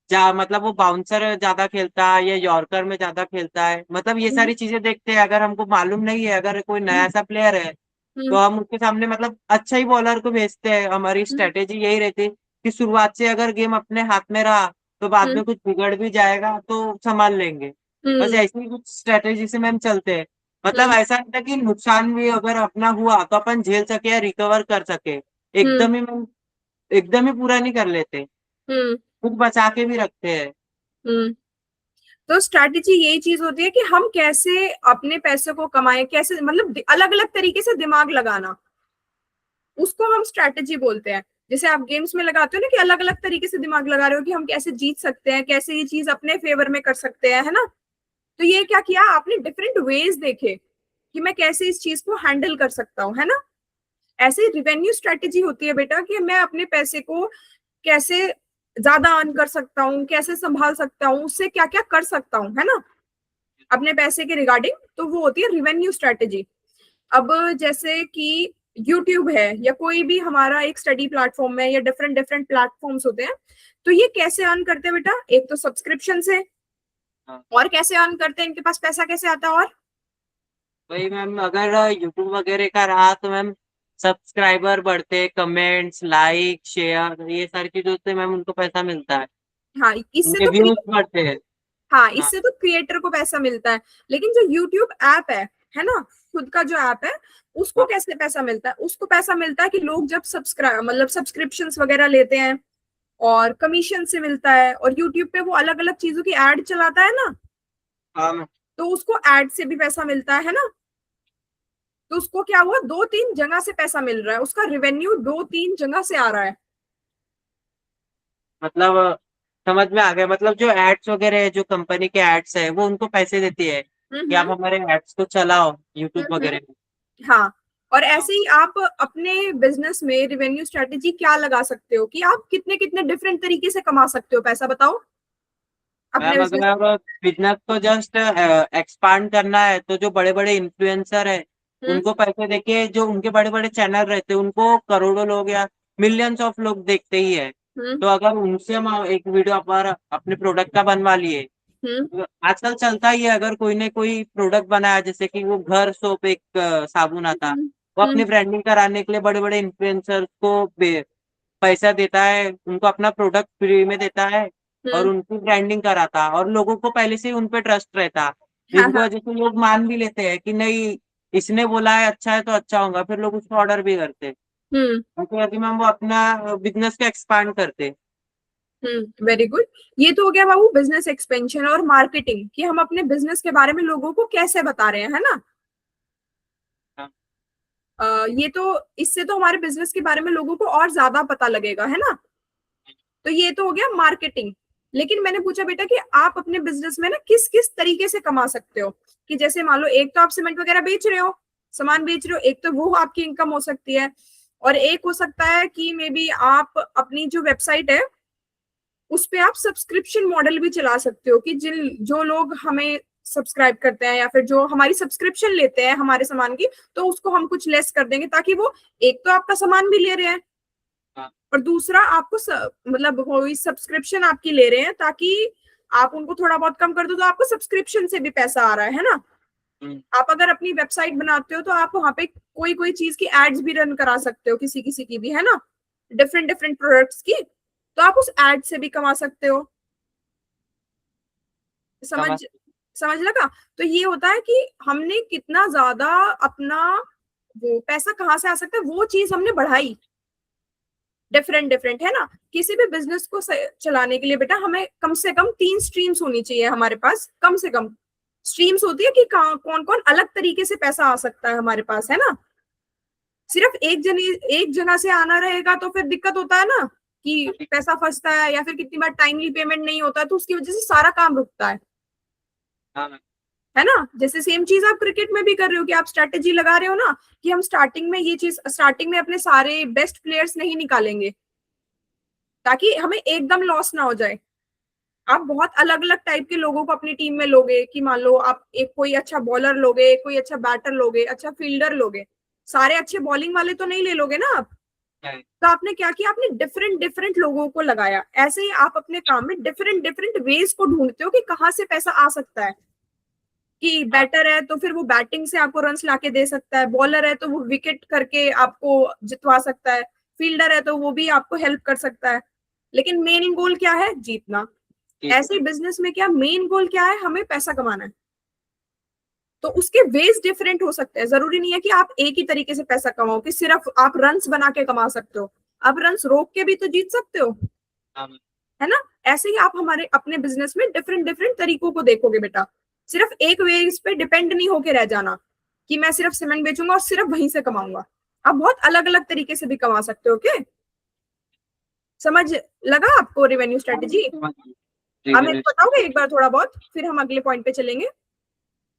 मतलब वो बाउंसर ज्यादा खेलता है या यॉर्कर में ज्यादा खेलता है, मतलब ये हम्म सारी चीजें देखते हैं। अगर हमको मालूम नहीं है, अगर कोई नया हम्म सा प्लेयर है तो हम्म हम उसके सामने मतलब अच्छा ही बॉलर को भेजते हैं। हमारी हम्म स्ट्रेटेजी यही रहती है कि शुरुआत से अगर गेम अपने हाथ में रहा तो बाद हम्म में कुछ बिगड़ भी जाएगा तो संभाल लेंगे। बस हम्म ऐसी कुछ स्ट्रेटेजी से मैम चलते हैं, मतलब हम्म ऐसा नहीं था कि नुकसान भी अगर अपना हुआ तो अपन झेल सके या रिकवर कर सके, हम्म एकदम ही मैम, एकदम ही पूरा नहीं कर लेते, हम्म कुछ बचा के भी रखते हैं। हम्म। तो स्ट्रैटेजी यही चीज होती है कि हम कैसे अपने पैसे को कमाएं, कैसे, मतलब अलग अलग तरीके से दिमाग लगाना, उसको हम स्ट्रैटेजी बोलते हैं। जैसे आप गेम्स में लगाते हो ना कि अलग अलग तरीके से दिमाग लगा रहे हो कि हम कैसे जीत सकते हैं, कैसे ये चीज अपने फेवर में कर सकते हैं, है ना। तो ये क्या किया आपने, डिफरेंट वेज देखे कि मैं कैसे इस चीज को हैंडल कर सकता हूँ, है ना। ऐसे ही रिवेन्यू स्ट्रेटेजी होती है बेटा कि मैं अपने पैसे को कैसे ज्यादा अर्न कर सकता हूँ, कैसे संभाल सकता हूँ, उससे क्या क्या कर सकता हूँ, है ना, अपने पैसे के रिगार्डिंग, तो वो होती है रिवेन्यू स्ट्रेटेजी। अब जैसे कि यूट्यूब है या कोई भी हमारा एक स्टडी प्लेटफॉर्म है या डिफरेंट डिफरेंट प्लेटफॉर्म्स होते हैं, तो ये कैसे अर्न करते हैं बेटा? एक तो सब्सक्रिप्शन से, हाँ, और कैसे अर्न करते हैं, इनके पास पैसा कैसे आता है? और वही मैम, अगर यूट्यूब वगैरह का रहा तो मैम सब्सक्राइबर बढ़ते, कमेंट्स, लाइक, शेयर, ये सारी चीजों से मैम उनको पैसा मिलता है, हाँ, इससे उनके तो व्यूज बढ़ते हैं। हाँ, हाँ, इससे तो क्रिएटर को पैसा मिलता है। लेकिन जो यूट्यूब ऐप है ना, खुद का जो ऐप है, उसको हाँ, कैसे पैसा मिलता है? उसको पैसा मिलता है कि लोग जब सब्सक्राइब मतलब सब्सक्रिप्शंस वगैरह लेते हैं, और कमीशन से मिलता है, और यूट्यूब पे वो अलग अलग चीजों की एड चलाता है ना, हाँ मैम। तो उसको एड से भी पैसा मिलता है ना। तो उसको क्या हुआ, दो तीन जगह से पैसा मिल रहा है, उसका रिवेन्यू दो तीन जगह से आ रहा है। मतलब समझ में आ गया, मतलब जो एड्स वगैरह है, जो कंपनी के एड्स है, वो उनको पैसे देती है कि आप हम्म हमारे एड्स को चलाओ यूट्यूब हम्म वगैरह हम्म, में। हाँ। और हाँ, ऐसे ही आप अपने बिजनेस में रिवेन्यू स्ट्रेटेजी क्या लगा सकते हो कि आप कितने कितने डिफरेंट तरीके से कमा सकते हो पैसा, बताओ अपने मैम बिजनेस। अगर बिजनेस को जस्ट एक्सपांड करना है तो जो बड़े बड़े इन्फ्लुएंसर है हम्म उनको पैसे देके, जो उनके बड़े बड़े चैनल रहते हैं उनको करोड़ों लोग या मिलियंस ऑफ लोग देखते ही है। हम्म तो अगर उनसे हम एक वीडियो अपने प्रोडक्ट का बनवा लिए, हम्म तो आजकल चलता ही है, अगर कोई ने कोई प्रोडक्ट बनाया, जैसे कि वो घर सोप, एक साबुन आता, हम्म वो अपनी हम्म ब्रांडिंग कराने के लिए बड़े बड़े इन्फ्लुएंसर को पैसा देता है, उनको अपना प्रोडक्ट फ्री में देता है और हम्म, उनकी ब्रांडिंग कराता, और लोगों को पहले से ही उन पे ट्रस्ट रहता, हाँ जिनको हाँ। वजह से लोग मान भी लेते हैं कि नहीं, इसने बोला है तो अच्छा होगा, फिर लोग उसको ऑर्डर भी करते हैं। हम्म तो यदि मैम वो अपना बिजनेस को एक्सपांड करते। Very good. ये तो हो गया बाबू बिजनेस एक्सपेंशन और मार्केटिंग, कि हम अपने बिजनेस के बारे में लोगों को कैसे बता रहे हैं, है ना। हाँ, ये तो, इससे तो हमारे बिजनेस के बारे में लोगों को और ज्यादा पता लगेगा, है ना। तो ये तो हो गया मार्केटिंग। लेकिन मैंने पूछा बेटा कि आप अपने बिजनेस में ना किस किस तरीके से कमा सकते हो, कि जैसे मान लो एक तो आप सीमेंट वगैरह बेच रहे हो, सामान बेच रहे हो, एक तो वो आपकी इनकम हो सकती है। और एक हो सकता है कि मे बी आप अपनी जो वेबसाइट है उस पे आप सब्सक्रिप्शन मॉडल भी चला सकते हो, कि जिन जो लोग हमें सब्सक्राइब करते हैं या फिर जो हमारी सब्सक्रिप्शन लेते हैं हमारे सामान की, तो उसको हम कुछ लेस कर देंगे, ताकि वो एक तो आपका सामान भी ले रहे हैं, हाँ, और दूसरा आपको मतलब वो सब्सक्रिप्शन आपकी ले रहे हैं, ताकि आप उनको थोड़ा बहुत कम कर दो तो आपको सब्सक्रिप्शन से भी पैसा आ रहा है ना। हम्म, आप अगर अपनी वेबसाइट बनाते हो तो आप वहां पे कोई कोई चीज की एड्स भी रन करा सकते हो, किसी किसी की भी, है ना, डिफरेंट डिफरेंट प्रोडक्ट्स की, तो आप उस एड से भी कमा सकते हो। समझ समझ। समझ लगा। तो ये होता है कि हमने कितना ज्यादा अपना वो पैसा कहाँ से आ सकता है वो चीज हमने बढ़ाई, डिफरेंट डिफरेंट, है ना। किसी भी बिजनेस को चलाने के लिए बेटा हमें कम से कम तीन स्ट्रीम्स होनी चाहिए हमारे पास, कम से कम स्ट्रीम्स होती है कि कौन कौन अलग तरीके से पैसा आ सकता है हमारे पास, है ना। सिर्फ एक जगह से आना रहेगा तो फिर दिक्कत होता है ना, कि पैसा फंसता है या फिर कितनी बार टाइमली पेमेंट नहीं होता, तो उसकी वजह से सारा काम रुकता हाँ मैम। है ना। जैसे सेम चीज आप क्रिकेट में भी कर रहे हो, कि आप स्ट्रेटेजी लगा रहे हो ना, कि हम स्टार्टिंग में ये चीज, स्टार्टिंग में अपने सारे बेस्ट प्लेयर्स नहीं निकालेंगे, ताकि हमें एकदम लॉस ना हो जाए। आप बहुत अलग अलग टाइप के लोगों को अपनी टीम में लोगे, कि मान लो आप एक कोई अच्छा बॉलर लोगे, कोई अच्छा बैटर लोगे, अच्छा फील्डर लोगे, सारे अच्छे बॉलिंग वाले तो नहीं ले लोगे ना आप। है, तो आपने क्या किया, आपने डिफरेंट डिफरेंट लोगों को लगाया। ऐसे ही आप अपने काम में डिफरेंट डिफरेंट वेज को ढूंढते हो कि कहाँ से पैसा आ सकता है, कि हाँ, बैटर है तो फिर वो बैटिंग से आपको रन्स लाके दे सकता है, बॉलर है तो वो विकेट करके आपको जितवा सकता है, फील्डर है तो वो भी आपको हेल्प कर सकता है। लेकिन मेन गोल क्या है, जीतना। ठीक ऐसे है। ही बिजनेस में क्या मेन गोल क्या है, हमें पैसा कमाना है। तो उसके वेज डिफरेंट हो सकते हैं, जरूरी नहीं है कि आप एक ही तरीके से पैसा कमाओ, कि सिर्फ आप रन्स बना के कमा सकते हो। आप रन्स रोक के भी तो जीत सकते हो, हाँ मैम। है ना। ऐसे ही आप हमारे अपने बिजनेस में डिफरेंट डिफरेंट तरीकों को देखोगे बेटा, सिर्फ एक वे इस पे डिपेंड नहीं होके रह जाना, कि मैं सिर्फ सीमेंट बेचूंगा और सिर्फ वहीं से कमाऊंगा। आप बहुत अलग अलग तरीके से भी कमा सकते हो। ओके, समझ लगा आपको रिवेन्यू हाँ मैम, स्ट्रेटेजी? समझ गई। जी, आप मेरे रिवेन्यू को बताओगे एक स्ट्रेटेजी। बार थोड़ा बहुत, फिर हम अगले पॉइंट पे चलेंगे।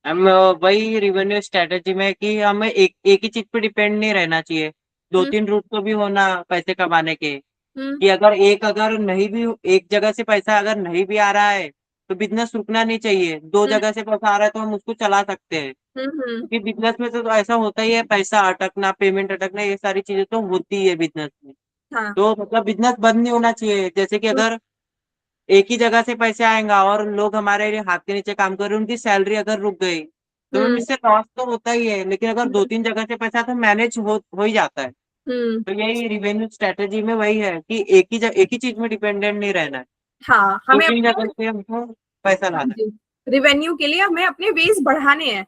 हम वही रिवेन्यू स्ट्रेटेजी में कि हमें एक ही चीज पे डिपेंड नहीं रहना चाहिए, दो हम्म तीन रूट तो भी होना पैसे कमाने के। हम्म कि अगर नहीं भी, एक जगह से पैसा अगर नहीं भी आ रहा है तो बिजनेस रुकना नहीं चाहिए, दो हम्म जगह से पैसा आ रहा है तो हम उसको चला सकते हैं। क्योंकि बिजनेस में तो ऐसा होता ही है, पैसा अटकना, पेमेंट अटकना, ये सारी चीजें तो होती है बिजनेस में। हाँ। तो मतलब बिजनेस बंद नहीं होना चाहिए। जैसे कि अगर एक ही जगह से पैसे आएगा और लोग हमारे हाथ के नीचे काम कर रहे हैं, उनकी सैलरी अगर रुक गई तो मैम हम्म। इससे लॉस तो होता ही है, लेकिन अगर दो तीन जगह से पैसा तो मैनेज हो ही जाता है। हम्म। तो यही रिवेन्यू स्ट्रेटेजी में वही है कि एक ही चीज में डिपेंडेंट नहीं रहना है, हाँ, दो हमें तीन अपने, जगह से हमको पैसा लाना है। रिवेन्यू के लिए हमें अपने वेज बढ़ाने हैं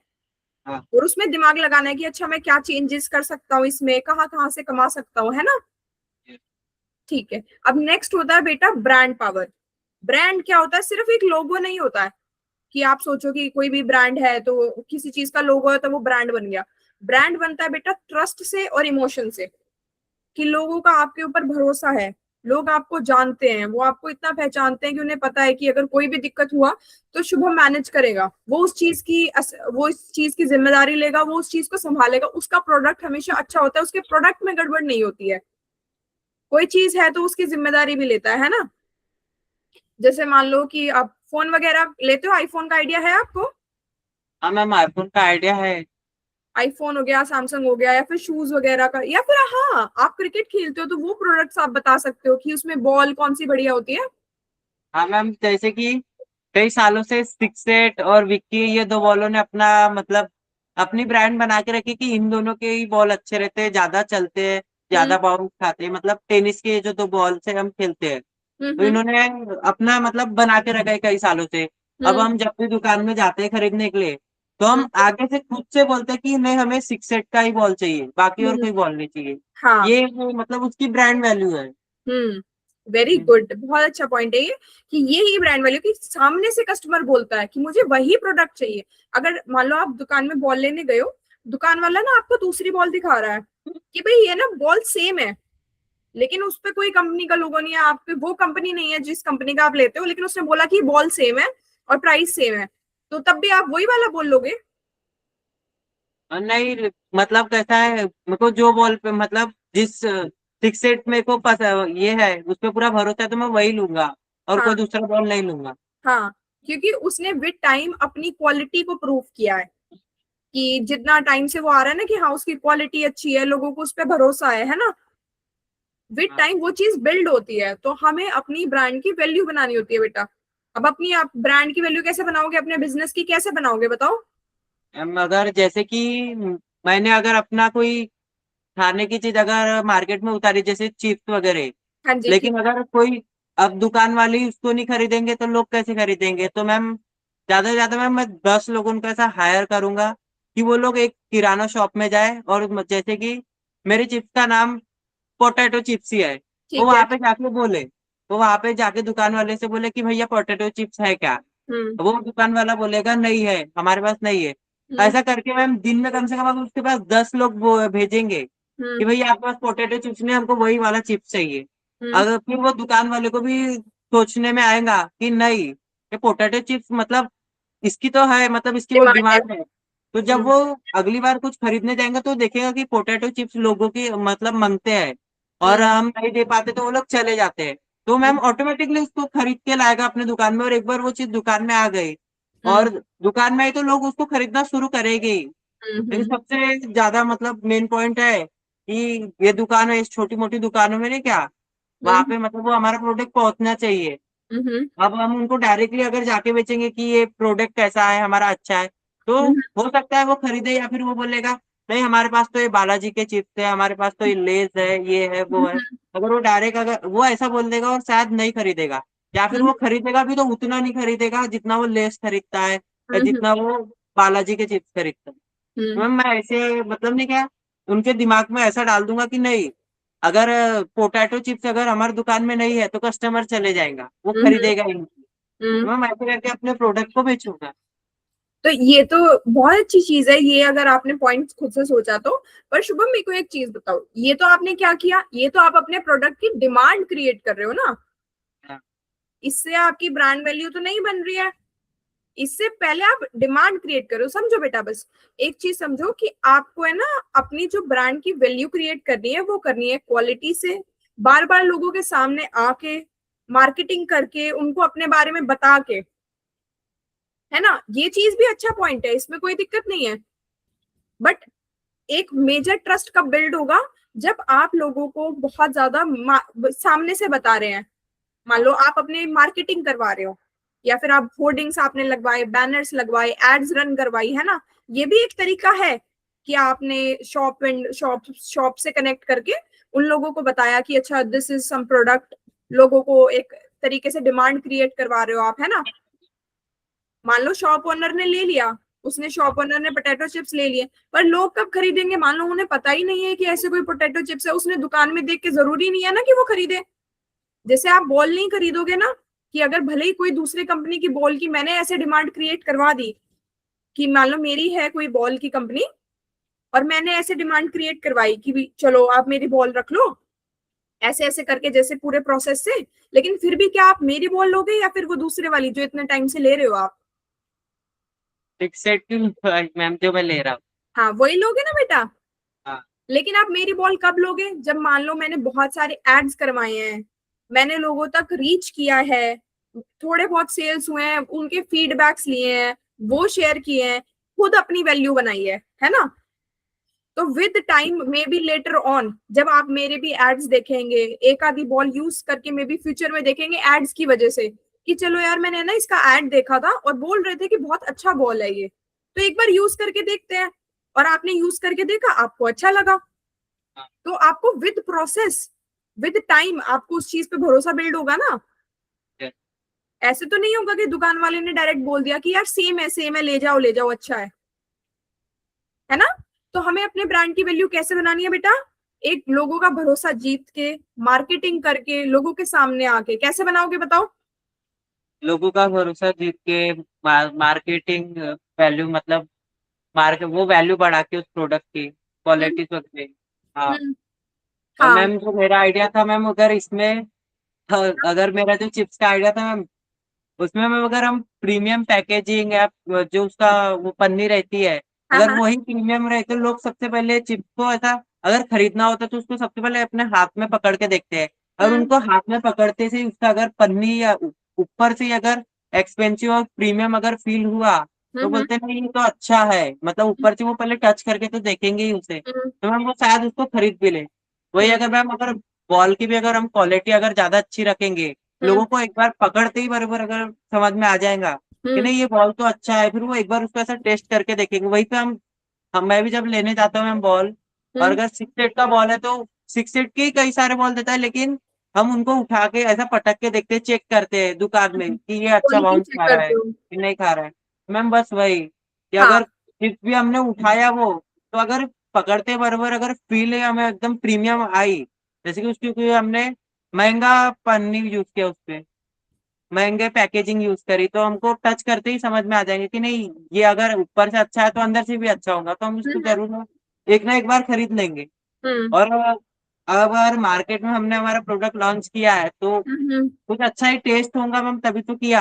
हाँ। और उसमें दिमाग लगाना है कि अच्छा मैं क्या चेंजेस कर सकता हूँ, इसमें कहाँ कहाँ से कमा सकता हूँ, है ना। ठीक है। अब नेक्स्ट होता है बेटा ब्रांड पावर। ब्रांड क्या होता है? सिर्फ एक लोगो नहीं होता है कि आप सोचो कि कोई भी ब्रांड है तो किसी चीज का लोगो है तो वो ब्रांड बन गया। ब्रांड बनता है बेटा ट्रस्ट से और इमोशन से, कि लोगों का आपके ऊपर भरोसा है, लोग आपको जानते हैं, वो आपको इतना पहचानते हैं कि उन्हें पता है कि अगर कोई भी दिक्कत हुआ तो शुभम मैनेज करेगा, वो उस चीज की जिम्मेदारी लेगा, वो उस चीज को संभालेगा, उसका प्रोडक्ट हमेशा अच्छा होता है, उसके प्रोडक्ट में गड़बड़ नहीं होती है, कोई चीज है तो उसकी जिम्मेदारी भी लेता है ना। जैसे मान लो कि आप फोन वगैरह लेते हो, आईफोन का आइडिया है आपको? हाँ मैम, आईफोन का आइडिया है। आईफोन हो गया, सैमसंग हो गया, या फिर शूज वगैरह का, या फिर हाँ आप क्रिकेट खेलते हो तो वो प्रोडक्ट्स आप बता सकते हो कि उसमें बॉल कौन सी बढ़िया होती है। हाँ मैम, जैसे कि कई सालों से सिक्सेट और विक्की, ये दो बॉलों ने अपना मतलब अपनी ब्रांड बना के रखी कि इन दोनों के ही बॉल अच्छे रहते हैं, ज्यादा चलते हैं, हम्म। ज्यादा बाउंस खाते हैं, मतलब टेनिस के जो दो बॉल से हम खेलते हैं। तो हम्म। इन्होंने अपना मतलब बना के रखा है कई सालों से। अब हम्म। हम जब भी दुकान में जाते हैं खरीदने के लिए, तो हम्म। हम आगे से खुद से बोलते हैं कि नहीं, हमें सिक्सेट का ही बॉल चाहिए, बाकी और हम्म। कोई बॉल नहीं चाहिए। हाँ। ये वो मतलब उसकी ब्रांड वैल्यू है। वेरी गुड, बहुत अच्छा पॉइंट है ये, कि ये ही ब्रांड वैल्यू, कि सामने से कस्टमर बोलता है कि मुझे वही प्रोडक्ट चाहिए। अगर मान लो आप दुकान में बॉल लेने गए हो, दुकान वाला ना आपको दूसरी बॉल दिखा रहा है कि भाई ये ना बॉल सेम है, लेकिन उस पे कोई कंपनी का लोगो नहीं है, आप पे वो कंपनी नहीं है जिस कंपनी का आप लेते हो, लेकिन उसने बोला कि बॉल सेम है और प्राइस सेम है, तो तब भी आप वही वाला बोल लोगे। नहीं, मतलब कैसा है, मेरे को जो बॉल पे मतलब जिस फिक्सेट मेरे को ये है, उस पे पूरा भरोसा है, तो मैं वही लूंगा और कोई हाँ। दूसरा बॉल नहीं लूंगा। हाँ, क्योंकि उसने विद टाइम अपनी क्वालिटी को प्रूव किया है, कि जितना टाइम से वो आ रहा है ना कि हाँ उसकी क्वालिटी अच्छी है, लोगों को उस पर भरोसा है ना। विद हाँ। टाइम वो चीज बिल्ड होती है, तो हमें अपनी ब्रांड की वैल्यू बनानी होती है बेटा। अब अपनी आप ब्रांड की वैल्यू कैसे बनाओगे, अपने बिजनेस की कैसे बनाओगे बताओ। अगर जैसे कि मैंने अगर अपना कोई खाने की चीज अगर मार्केट में उतारी, जैसे चिप्स वगैरह, हाँ जी, ठीक लेकिन है। अगर कोई अब दुकान वाले ही उसको नहीं खरीदेंगे तो लोग कैसे खरीदेंगे? तो मैम ज्यादा से ज्यादा मैम मैं 10 लोगों को ऐसा हायर करूंगा कि वो लोग एक किराना शॉप में जाए और जैसे कि मेरे चिप्स का नाम पोटैटो चिप्स ही है, वो ठीक है। वहां पे जाके बोले, वो वहां पे जाके दुकान वाले से बोले कि भैया पोटैटो चिप्स है क्या? हम्म। वो दुकान वाला बोलेगा नहीं है, हमारे पास नहीं है। हम्म। ऐसा करके मैम दिन में कम से कम अगर उसके पास 10 लोग वो भेजेंगे हम्म। कि भैया आपके पास पोटैटो चिप्स नहीं, हमको वही वाला चिप्स चाहिए। हम्म। अगर फिर वो दुकान वाले को भी सोचने में आएगा कि नहीं, ये पोटैटो चिप्स मतलब इसकी तो है, मतलब इसकी वो डिमांड है। डिमांड है। तो जब हम्म। वो अगली बार कुछ खरीदने जाएंगे तो देखेगा कि पोटैटो चिप्स लोगों की मतलब मांगते हैं और हम्म। हम नहीं दे पाते तो वो लोग चले जाते हैं। तो मैम हम्म। ऑटोमेटिकली उसको खरीद के लाएगा अपने दुकान में, और एक बार वो चीज दुकान में आ गई हम्म। और दुकान में आई तो लोग उसको खरीदना शुरू करेंगे ही। लेकिन हम्म। सबसे ज्यादा मतलब मेन पॉइंट है कि ये दुकान है, इस छोटी मोटी दुकानों में नहीं क्या, वहां हम्म। पे मतलब वो हमारा प्रोडक्ट पहुंचना चाहिए। हम्म। अब हम उनको डायरेक्टली अगर जाके बेचेंगे कि ये प्रोडक्ट कैसा है, हमारा अच्छा है, तो हम्म। हो सकता है वो खरीदे, या फिर वो बोलेगा नहीं हमारे पास तो ये बालाजी के चिप्स है, हमारे पास तो ये लेस है, ये है वो है। हम्म। अगर वो डायरेक्ट अगर वो ऐसा बोल देगा और शायद नहीं खरीदेगा, या फिर हम्म। वो खरीदेगा भी तो उतना नहीं खरीदेगा जितना वो लेस खरीदता है या हम्म। जितना वो बालाजी के चिप्स खरीदता है। हम्म। मैम मैं ऐसे मतलब नहीं क्या, उनके दिमाग में ऐसा डाल दूंगा कि नहीं, अगर पोटैटो चिप्स अगर हमारी दुकान में नहीं है तो कस्टमर चले जाएगा, वो हम्म। खरीदेगा ही नहीं। हम्म। तो मैम ऐसे करके अपने प्रोडक्ट को बेचूंगा। तो ये तो बहुत अच्छी चीज है ये, अगर आपने पॉइंट खुद से सोचा तो। पर शुभम मेरे को एक चीज बताओ, ये तो आपने क्या किया, ये तो आप अपने प्रोडक्ट की डिमांड क्रिएट कर रहे हो ना, हाँ। इससे आपकी ब्रांड वैल्यू तो नहीं बन रही है। इससे पहले आप डिमांड क्रिएट करो, समझो बेटा, बस एक चीज समझो कि आपको है ना अपनी जो ब्रांड की वैल्यू क्रिएट करनी है वो करनी है क्वालिटी से, बार बार लोगों के सामने आके, मार्केटिंग करके, उनको अपने बारे में बता के, है ना। ये चीज भी अच्छा पॉइंट है, इसमें कोई दिक्कत नहीं है। बट एक मेजर ट्रस्ट कब बिल्ड होगा, जब आप लोगों को बहुत ज्यादा सामने से बता रहे हैं। मान लो आप अपने मार्केटिंग करवा रहे हो, या फिर आप होर्डिंग्स आपने लगवाए, बैनर्स लगवाए, एड्स रन करवाई, है ना, ये भी एक तरीका है कि आपने शॉप से कनेक्ट करके उन लोगों को बताया कि अच्छा दिस इज सम प्रोडक्ट, लोगों को एक तरीके से डिमांड क्रिएट करवा रहे हो आप, है ना। मान लो शॉप ओनर ने ले लिया, उसने शॉप ओनर ने पोटैटो चिप्स ले लिए, पर लोग कब खरीदेंगे, मान लो उन्हें पता ही नहीं है कि ऐसे कोई पोटैटो चिप्स है, उसने दुकान में देख के जरूरी नहीं है ना कि वो खरीदे। जैसे आप बॉल नहीं खरीदोगे ना, कि अगर भले ही कोई दूसरी कंपनी की बॉल की मैंने ऐसे डिमांड क्रिएट करवा दी, कि मान लो मेरी है कोई बॉल की कंपनी और मैंने ऐसे डिमांड क्रिएट करवाई कि भी चलो आप मेरी बॉल रख लो, ऐसे ऐसे करके जैसे पूरे प्रोसेस से, लेकिन फिर भी क्या आप मेरी बॉल लोगे या फिर वो दूसरे वाली जो इतने टाइम से ले रहे हो आप? फिक्सेड मैम जो मैं ले रहा हूँ। हाँ वही लोगे ना बेटा। हाँ। लेकिन आप मेरी बॉल कब लोगे, जब मान लो मैंने बहुत सारे एड्स करवाए हैं, मैंने लोगों तक रीच किया है, थोड़े बहुत सेल्स हुए हैं, उनके फीडबैक्स लिए हैं, वो शेयर किए हैं, खुद अपनी वैल्यू बनाई है ना। तो with time may be later on जब आप मेरे भी एड्स देखेंगे, एक आधी बॉल यूज करके मे बी फ्यूचर में देखेंगे एड्स की वजह से, कि चलो यार मैंने ना इसका एड देखा था और बोल रहे थे कि बहुत अच्छा बॉल है ये, तो एक बार यूज करके देखते हैं। और आपने यूज करके देखा, आपको अच्छा लगा, तो आपको विद प्रोसेस, विद टाइम आपको उस चीज पे भरोसा बिल्ड होगा ना। Yes. ऐसे तो नहीं होगा कि दुकान वाले ने डायरेक्ट बोल दिया कि यार सेम है, ले जाओ अच्छा है ना। तो हमें अपने ब्रांड की वैल्यू कैसे बनानी है बेटा, एक लोगों का भरोसा जीत के, मार्केटिंग करके, लोगों के सामने आके, कैसे बनाओगे बताओ? लोगों का भरोसा जीत के, मार्केटिंग वैल्यू मतलब मार्केट वो वैल्यू बढ़ा के उस प्रोडक्ट की हम्म। क्वालिटी वगैरह। हाँ। हम्म। और हाँ। मैम जो मेरा आइडिया था मैम, अगर इसमें अगर मेरा जो चिप्स का आइडिया था मैम, उसमें मैम अगर हम प्रीमियम पैकेजिंग या जो उसका वो पन्नी रहती है, हाँ। अगर हाँ। वही प्रीमियम रहे तो लोग सबसे पहले चिप्स को ऐसा अगर खरीदना होता तो उसको सबसे पहले अपने हाथ में पकड़ के देखते हैं। और हम्म। उनको हाथ में पकड़ते से ही उसका अगर पन्नी या ऊपर से ही अगर एक्सपेंसिव और प्रीमियम अगर फील हुआ, तो हम्म। बोलते हैं नहीं ये तो अच्छा है, मतलब ऊपर से वो पहले टच करके तो देखेंगे ही उसे, हम्म। तो मैम वो शायद उसको खरीद भी ले। वही हम्म। अगर मैम अगर बॉल की भी अगर हम क्वालिटी अगर ज्यादा अच्छी रखेंगे, हम्म। लोगों को एक बार पकड़ते ही बराबर अगर समझ में आ जाएगा कि हम्म। नहीं ये बॉल तो अच्छा है, फिर वो एक बार उसको ऐसा टेस्ट करके देखेंगे। वही पे हम मैं भी जब लेने जाता हूँ मैम बॉल, और हम्म। अगर 6 8 का बॉल है तो 6 8 के ही कई सारे बॉल देता है, लेकिन हम उनको उठा के ऐसा पटक के देखते हैं, चेक करते हैं दुकान में कि ये अच्छा क्वालिटी बाउंस चेक खा रहा है करते हो। कि नहीं खा रहा है। मैम बस वही कि हाँ। अगर चिप्स भी हमने उठाया वो, तो अगर पकड़ते बराबर अगर फील है हमें एकदम प्रीमियम आई, जैसे कि उसकी कोई हमने महंगा पन्नी यूज किया उस पे, महंगे पैकेजिंग यूज करी, तो हमको टच करते ही समझ में आ जाएंगे कि नहीं ये अगर ऊपर से अच्छा है तो अंदर से भी अच्छा होगा, तो हम उसको हम्म। जरूर एक ना एक बार खरीद लेंगे। हम्म। और अगर मार्केट में हमने हमारा प्रोडक्ट लॉन्च किया है तो हम्म। कुछ अच्छा ही टेस्ट होगा मैम, तभी तो किया,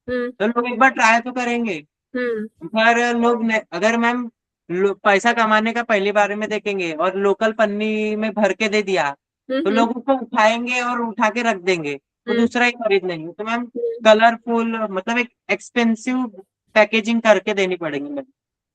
हम्म। तो लोग एक बार ट्राई तो करेंगे। हम्म। पर अगर मैम पैसा कमाने का पहली बार में देखेंगे और लोकल पन्नी में भर के दे दिया, तो हम्म। लोग उसको उठाएंगे और उठा के रख देंगे, वो हम्म। दूसरा ही खरीद लेंगे। तो मैम हम्म। कलरफुल मतलब एक एक्सपेंसिव पैकेजिंग करके देनी पड़ेगी मैम।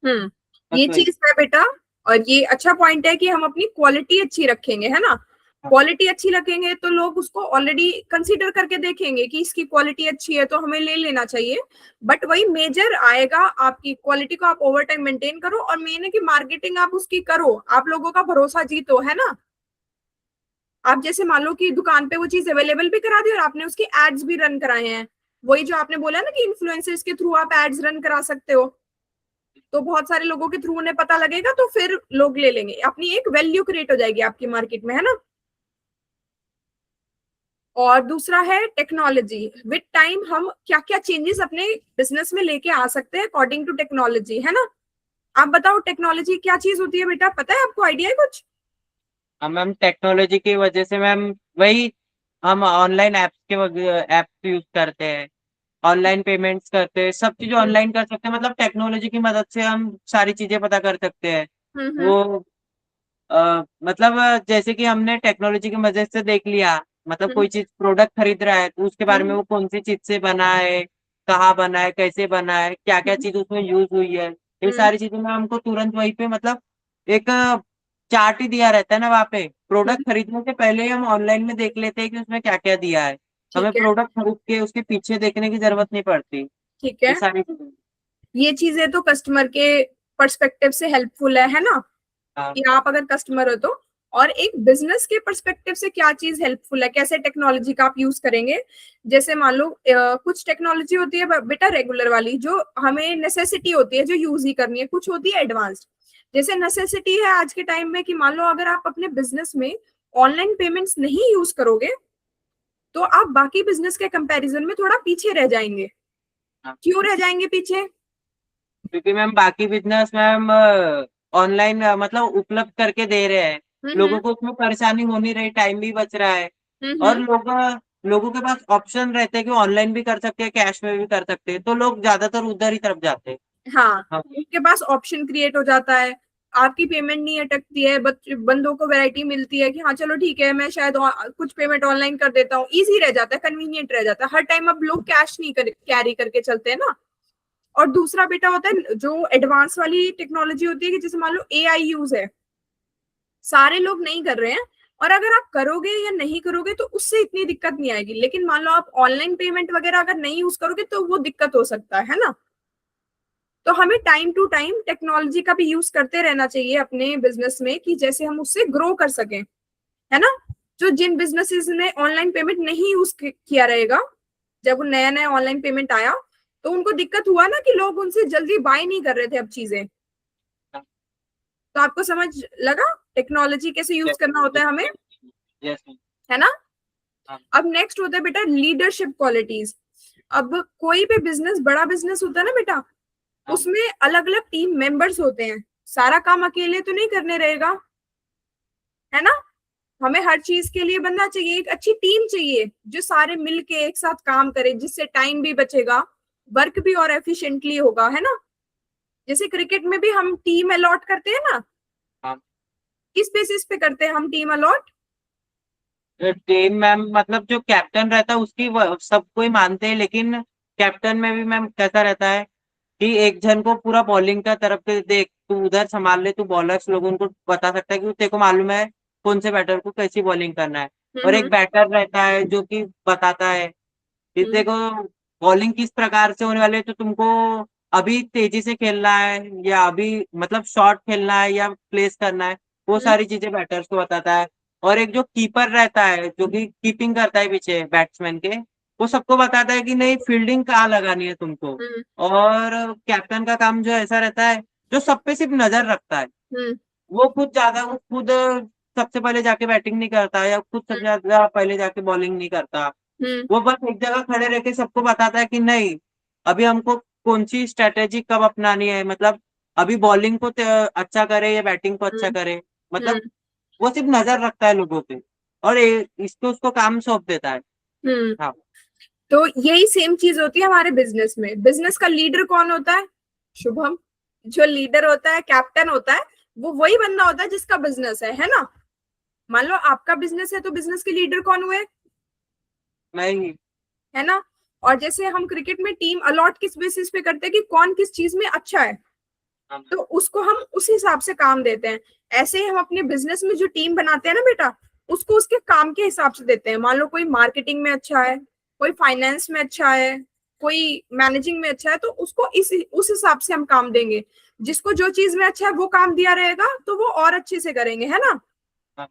हम्म। बस ये वही। चीज है बेटा। और ये अच्छा पॉइंट है कि हम अपनी क्वालिटी अच्छी रखेंगे, है ना। हाँ। क्वालिटी अच्छी रखेंगे तो लोग उसको ऑलरेडी कंसीडर करके देखेंगे कि इसकी क्वालिटी अच्छी है तो हमें ले लेना चाहिए। बट वही मेजर आएगा, आपकी क्वालिटी को आप ओवर टाइम मेंटेन करो, और मेन है कि मार्केटिंग आप उसकी करो, आप लोगों का भरोसा जीतो, है ना। आप जैसे मान लो कि दुकान पे वो चीज अवेलेबल भी करा दी और आपने उसके एड्स भी रन कराए हैं, वही जो आपने बोला ना कि इन्फ्लुएंसर्स के थ्रू आप एड्स रन करा सकते हो, तो बहुत सारे लोगों के थ्रू उन्हें पता लगेगा तो फिर लोग ले लेंगे, अपनी एक वैल्यू क्रिएट हो जाएगी आपकी मार्केट में, है ना। और दूसरा है टेक्नोलॉजी। विद टाइम हम क्या क्या चेंजेस अपने बिजनेस में लेके आ सकते हैं अकॉर्डिंग टू टेक्नोलॉजी, है ना। आप बताओ टेक्नोलॉजी क्या चीज होती है बेटा, पता है आपको, आइडिया है कुछ? हाँ मैम टेक्नोलॉजी की वजह से मैम वही हम ऑनलाइन एप्स के एप्स यूज करते हैं, ऑनलाइन पेमेंट्स करते हैं, सब चीज हम्म। ऑनलाइन कर सकते हैं, मतलब टेक्नोलॉजी की मदद से हम सारी चीजें पता कर सकते हैं। हम्म। वो मतलब जैसे कि हमने टेक्नोलॉजी की मदद से देख लिया, मतलब हम्म। कोई चीज प्रोडक्ट खरीद रहा है तो उसके बारे में हम्म। वो कौन सी चीज से बना है, कहाँ बना है, कैसे बना है, क्या क्या हम्म। चीज उसमें यूज हुई है, ये हम्म सारी चीजें में हमको तुरंत वहीं पे मतलब एक चार्ट ही दिया रहता है ना वहाँ पे। हम्म, प्रोडक्ट खरीदने से पहले ही हम ऑनलाइन में देख लेते हैं कि उसमें क्या क्या दिया है। हमें ठीक है। प्रोडक्ट खरीद के उसके पीछे देखने की जरूरत नहीं पड़ती। ठीक है। ये सारी चीजें। ये चीजें तो कस्टमर के पर्सपेक्टिव से हेल्पफुल है ना, हाँ। कि आप अगर कस्टमर हो तो। और एक बिजनेस के पर्सपेक्टिव से क्या चीज हेल्पफुल है, कैसे टेक्नोलॉजी का आप यूज करेंगे। जैसे मान लो कुछ टेक्नोलॉजी होती है बेटा रेगुलर वाली, जो हमें नेसेसिटी होती है, जो यूज ही करनी है, कुछ होती है एडवांस्ड। जैसे नेसेसिटी है आज के टाइम में कि मान लो अगर आप अपने बिजनेस में ऑनलाइन पेमेंट्स नहीं यूज करोगे तो आप बाकी बिजनेस के कंपैरिजन में थोड़ा पीछे रह जाएंगे। हाँ। क्यों रह जाएंगे पीछे? क्योंकि मैम बाकी बिजनेस मैम ऑनलाइन मतलब उपलब्ध करके दे रहे हैं। हम्म लोगों को उसमें परेशानी हो नहीं रही, टाइम भी बच रहा है। और हम्म। लोगों के पास ऑप्शन रहते हैं कि ऑनलाइन भी कर सकते हैं, कैश में भी कर सकते हैं, तो लोग ज्यादातर उधर ही तरफ जाते हैं। हाँ, हाँ। उनके पास ऑप्शन क्रिएट हो जाता है। आपकी पेमेंट नहीं अटकती है, बंदों को वैरायटी मिलती है कि हाँ चलो ठीक है, मैं शायद कुछ पेमेंट ऑनलाइन कर देता हूँ, इजी रह जाता है, कन्वीनियंट रह जाता है। हर टाइम अब लोग कैश नहीं कैरी करके चलते हैं ना। और दूसरा बेटा होता है जो एडवांस वाली टेक्नोलॉजी होती है, कि जैसे मान लो एआई यूज है, सारे लोग नहीं कर रहे हैं। और अगर आप करोगे या नहीं करोगे तो उससे इतनी दिक्कत नहीं आएगी, लेकिन मान लो आप ऑनलाइन पेमेंट वगैरह अगर नहीं यूज करोगे तो वो दिक्कत हो सकता है ना। तो हमें टाइम टू टाइम टेक्नोलॉजी का भी यूज करते रहना चाहिए अपने बिजनेस में, कि जैसे हम उससे ग्रो कर सकें, है ना। जो जिन बिजनेसेस ने ऑनलाइन पेमेंट नहीं यूज किया रहेगा, जब नया नया ऑनलाइन पेमेंट आया तो उनको दिक्कत हुआ ना, कि लोग उनसे जल्दी बाय नहीं कर रहे थे अब चीजें। तो आपको समझ लगा टेक्नोलॉजी कैसे यूज करना होता है हमें, यस। है ना। हाँ। अब नेक्स्ट होता है बेटा लीडरशिप क्वालिटीज। अब कोई भी बिजनेस, बड़ा बिजनेस होता है ना बेटा, हाँ। उसमें अलग अलग टीम मेंबर्स होते हैं। सारा काम अकेले तो नहीं करने रहेगा, है ना। हमें हर चीज के लिए बंदा चाहिए, एक अच्छी टीम चाहिए जो सारे मिलके एक साथ काम करे, जिससे टाइम भी बचेगा, वर्क भी और एफिशिएंटली होगा, है ना। जैसे क्रिकेट में भी हम टीम अलॉट करते हैं ना, हाँ। किस बेसिस पे करते हैं हम टीम अलॉट? टीम मैम मतलब जो कैप्टन रहता है उसकी सबको ही मानते हैं, लेकिन कैप्टन में भी मैम कैसा रहता है कि एक जन को पूरा बॉलिंग का तरफ पे देख, तू उधर संभाल ले, तू बॉलर्स लोगों को बता सकता है कि तेरे को मालूम है कौन से बैटर को कैसी बॉलिंग करना है। और एक हम्म बैटर रहता है जो कि बताता है कि हम्म देखो बॉलिंग किस प्रकार से होने वाली है, तो तुमको अभी तेजी से खेलना है या अभी मतलब शॉर्ट खेलना है या प्लेस करना है। वो हम्म सारी चीजें बैटर्स को बताता है। और एक जो कीपर रहता है जो कि कीपिंग करता है पीछे बैट्समैन के, वो सबको बताता है कि नहीं फील्डिंग कहाँ लगानी है तुमको। हम्म और कैप्टन का काम जो ऐसा रहता है जो सब पे सिर्फ नजर रखता है। हम्म वो खुद सबसे पहले जाके बैटिंग नहीं करता या खुद सबसे ज्यादा पहले जाके बॉलिंग नहीं करता। हम्म वो बस एक जगह खड़े रह के सबको बताता है कि नहीं अभी हमको कौन सी स्ट्रेटेजी कब अपनानी है, मतलब अभी बॉलिंग को अच्छा करे या बैटिंग को अच्छा हम्म करे। हम्म मतलब वो सिर्फ नजर रखता है लोगों पे और इसको उसको काम सौंप देता है। हम्म। हाँ। तो यही सेम चीज होती है हमारे बिजनेस में। बिजनेस का लीडर कौन होता है? शुभम। जो लीडर होता है, कैप्टन होता है, वो वही बंदा होता है जिसका बिजनेस है ना। मान लो आपका बिजनेस है तो बिजनेस के लीडर कौन हुए? मैं ही। है ना। और जैसे हम क्रिकेट में टीम अलॉट किस बेसिस पे करते हैं, कि कौन किस चीज में अच्छा है, हाँ। तो उसको हम उस हिसाब से काम देते हैं। ऐसे ही हम अपने बिजनेस में जो टीम बनाते हैं ना बेटा, उसको उसके काम के हिसाब से देते हैं। मान लो कोई मार्केटिंग में अच्छा है, कोई फाइनेंस में अच्छा है, कोई मैनेजिंग में अच्छा है, तो उसको उस हिसाब से हम काम देंगे। जिसको जो चीज में अच्छा है वो काम दिया रहेगा तो वो और अच्छे से करेंगे, है ना। हाँ।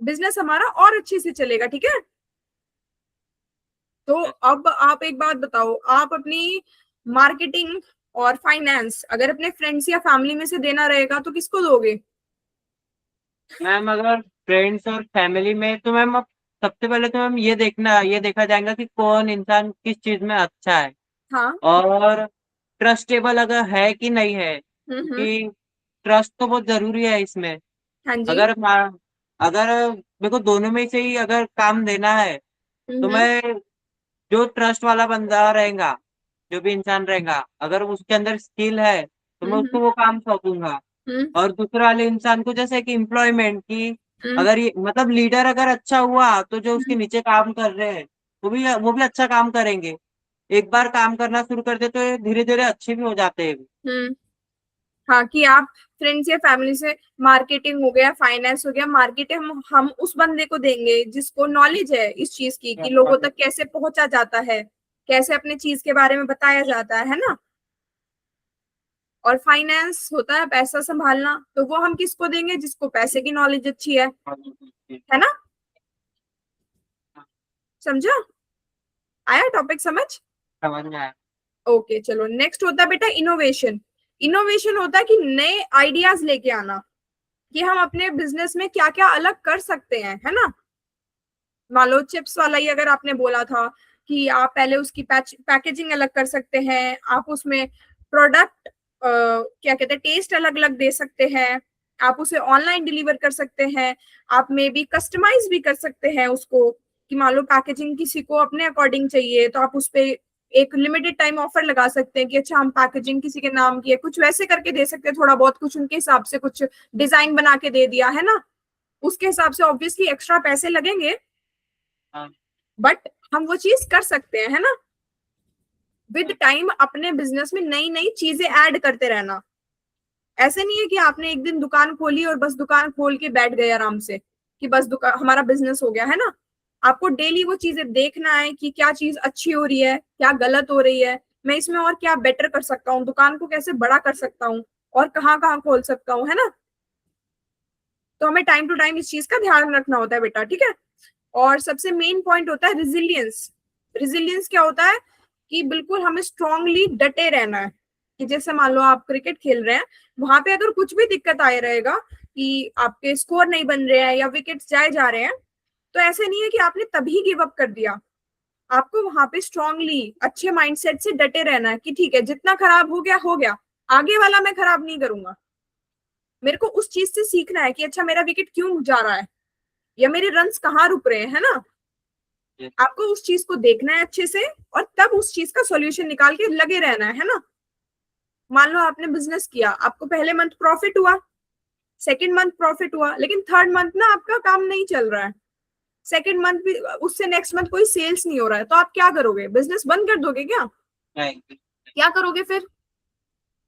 बिजनेस हमारा और अच्छे से चलेगा, ठीक है। तो अब आप एक बात बताओ, आप अपनी मार्केटिंग और फाइनेंस अगर अपने फ्रेंड्स या फैमिली में से देना रहेगा तो किसको दोगे? मैम अगर फ्रेंड्स और फैमिली में तो मैम अब सबसे पहले तो मैम ये देखा जाएगा कि कौन इंसान किस चीज में अच्छा है हाँ। और ट्रस्टेबल अगर है कि नहीं है, हम्म। क्योंकि ट्रस्ट तो बहुत जरूरी है इसमें। हाँ जी। अगर अगर मेरे को दोनों में से ही अगर काम देना है तो हम्म मैं जो ट्रस्ट वाला बंदा रहेगा, जो भी इंसान रहेगा, अगर उसके अंदर स्किल है तो मैं हम्म उसको वो काम सौंपूंगा। हम्म और दूसरे वाले इंसान को जैसे कि एम्प्लॉयमेंट की, हम्म अगर ये मतलब लीडर अगर अच्छा हुआ तो जो उसके हम्म नीचे काम कर रहे हैं वो भी अच्छा काम करेंगे। एक बार काम करना शुरू कर दे तो धीरे धीरे अच्छे भी हो जाते हैं। हम्म। हाँ, कि आप फ्रेंड्स या फैमिली से मार्केटिंग हो गया, फाइनेंस हो गया, मार्केटिंग हम उस बंदे को देंगे जिसको नॉलेज है इस चीज की कि लोगों तक कैसे पहुंचा जाता है, कैसे अपने चीज के बारे में बताया जाता है ना। और फाइनेंस होता है पैसा संभालना, तो वो हम किसको देंगे, जिसको पैसे की नॉलेज अच्छी है ना। समझा, आया टॉपिक समझ। समझ में आया। ओके चलो, नेक्स्ट होता है बेटा इनोवेशन। इनोवेशन होता है कि नए आइडियाज लेके आना, कि हम अपने बिजनेस में क्या क्या अलग कर सकते हैं, है ना। मान लो चिप्स वाला ही अगर आपने बोला था कि आप पहले उसकी पैकेजिंग अलग कर सकते हैं, आप उसमें प्रोडक्ट क्या कहते हैं टेस्ट अलग अलग दे सकते हैं, आप उसे ऑनलाइन डिलीवर कर सकते हैं, आप मे बी कस्टमाइज भी कर सकते हैं उसको, कि मान लो पैकेजिंग किसी को अपने अकॉर्डिंग चाहिए तो आप उस पे एक लिमिटेड टाइम ऑफर लगा सकते हैं कि अच्छा हम पैकेजिंग किसी के नाम की है, कुछ वैसे करके दे सकते हैं, थोड़ा बहुत कुछ उनके हिसाब से कुछ डिजाइन बना के दे दिया, है ना। उसके हिसाब से ऑब्वियसली एक्स्ट्रा पैसे लगेंगे, हाँ, बट हम वो चीज कर सकते हैं, है ना। विद टाइम अपने बिजनेस में नई नई चीजें ऐड करते रहना। ऐसे नहीं है कि आपने एक दिन दुकान खोली और बस दुकान खोल के बैठ गए आराम से कि बस दुकान हमारा बिजनेस हो गया, है ना। आपको डेली वो चीजें देखना है कि क्या चीज अच्छी हो रही है, क्या गलत हो रही है, मैं इसमें और क्या बेटर कर सकता हूँ, दुकान को कैसे बड़ा कर सकता हूँ, और कहाँ कहाँ खोल सकता हूँ, है ना। तो हमें टाइम टू टाइम इस चीज का ध्यान रखना होता है बेटा, ठीक है। और सबसे मेन पॉइंट होता है रिजिलियंस। रिजिलियंस क्या होता है कि बिल्कुल हमें स्ट्रांगली डटे रहना है, कि जैसे मान लो आप क्रिकेट खेल रहे हैं, वहां पे अगर कुछ भी दिक्कत आए रहेगा कि आपके स्कोर नहीं बन रहे हैं या विकेट्स जाए जा रहे हैं, तो ऐसे नहीं है कि आपने तभी गिव अप कर दिया। आपको वहां पे स्ट्रांगली अच्छे माइंडसेट से डटे रहना है कि ठीक है जितना खराब हो गया, आगे वाला मैं खराब नहीं करूंगा। मेरे को उस चीज से सीखना है कि अच्छा मेरा विकेट क्यों जा रहा है, या मेरे रन्स कहाँ रुक रहे हैं, है ना। आपको उस चीज को देखना है अच्छे से, और तब उस चीज का सॉल्यूशन निकाल के लगे रहना है ना। मान लो आपने बिजनेस किया, आपको पहले मंथ प्रॉफिट हुआ, सेकंड मंथ प्रॉफिट हुआ, लेकिन थर्ड मंथ ना आपका काम नहीं चल रहा है, सेकंड मंथ भी, उससे नेक्स्ट मंथ कोई सेल्स नहीं हो रहा है, तो आप क्या करोगे, बिजनेस बंद कर दोगे क्या, नहीं, क्या करोगे फिर।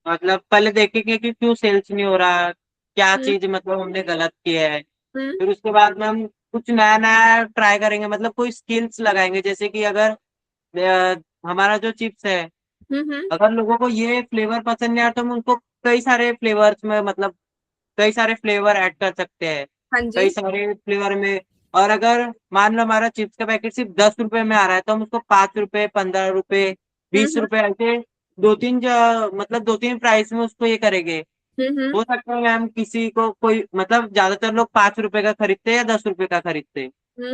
मतलब पहले देखेंगे कि क्यों सेल्स नहीं हो रहा, क्या हम्म चीज मतलब हमने गलत किया है। हम्म फिर उसके बाद में हम कुछ नया नया ट्राई करेंगे, मतलब कोई स्किल्स लगाएंगे, जैसे कि अगर हमारा जो चिप्स है, हम्म। अगर लोगों को ये फ्लेवर पसंद नहीं आता तो हम उनको कई सारे फ्लेवर्स में, मतलब कई सारे फ्लेवर ऐड कर सकते हैं, हाँ जी। कई सारे फ्लेवर में। और अगर मान लो हमारा चिप्स का पैकेट सिर्फ 10 रुपए में आ रहा है, तो हम उसको 5 रुपए, 15 रुपए, बीस हम्म रुपए ऐसे मतलब दो तीन प्राइस में उसको ये करेंगे। हम्म हो सकता है मैम किसी को कोई, मतलब ज्यादातर लोग 5 रुपए का खरीदते हैं या 10 रुपए का खरीदते हैं,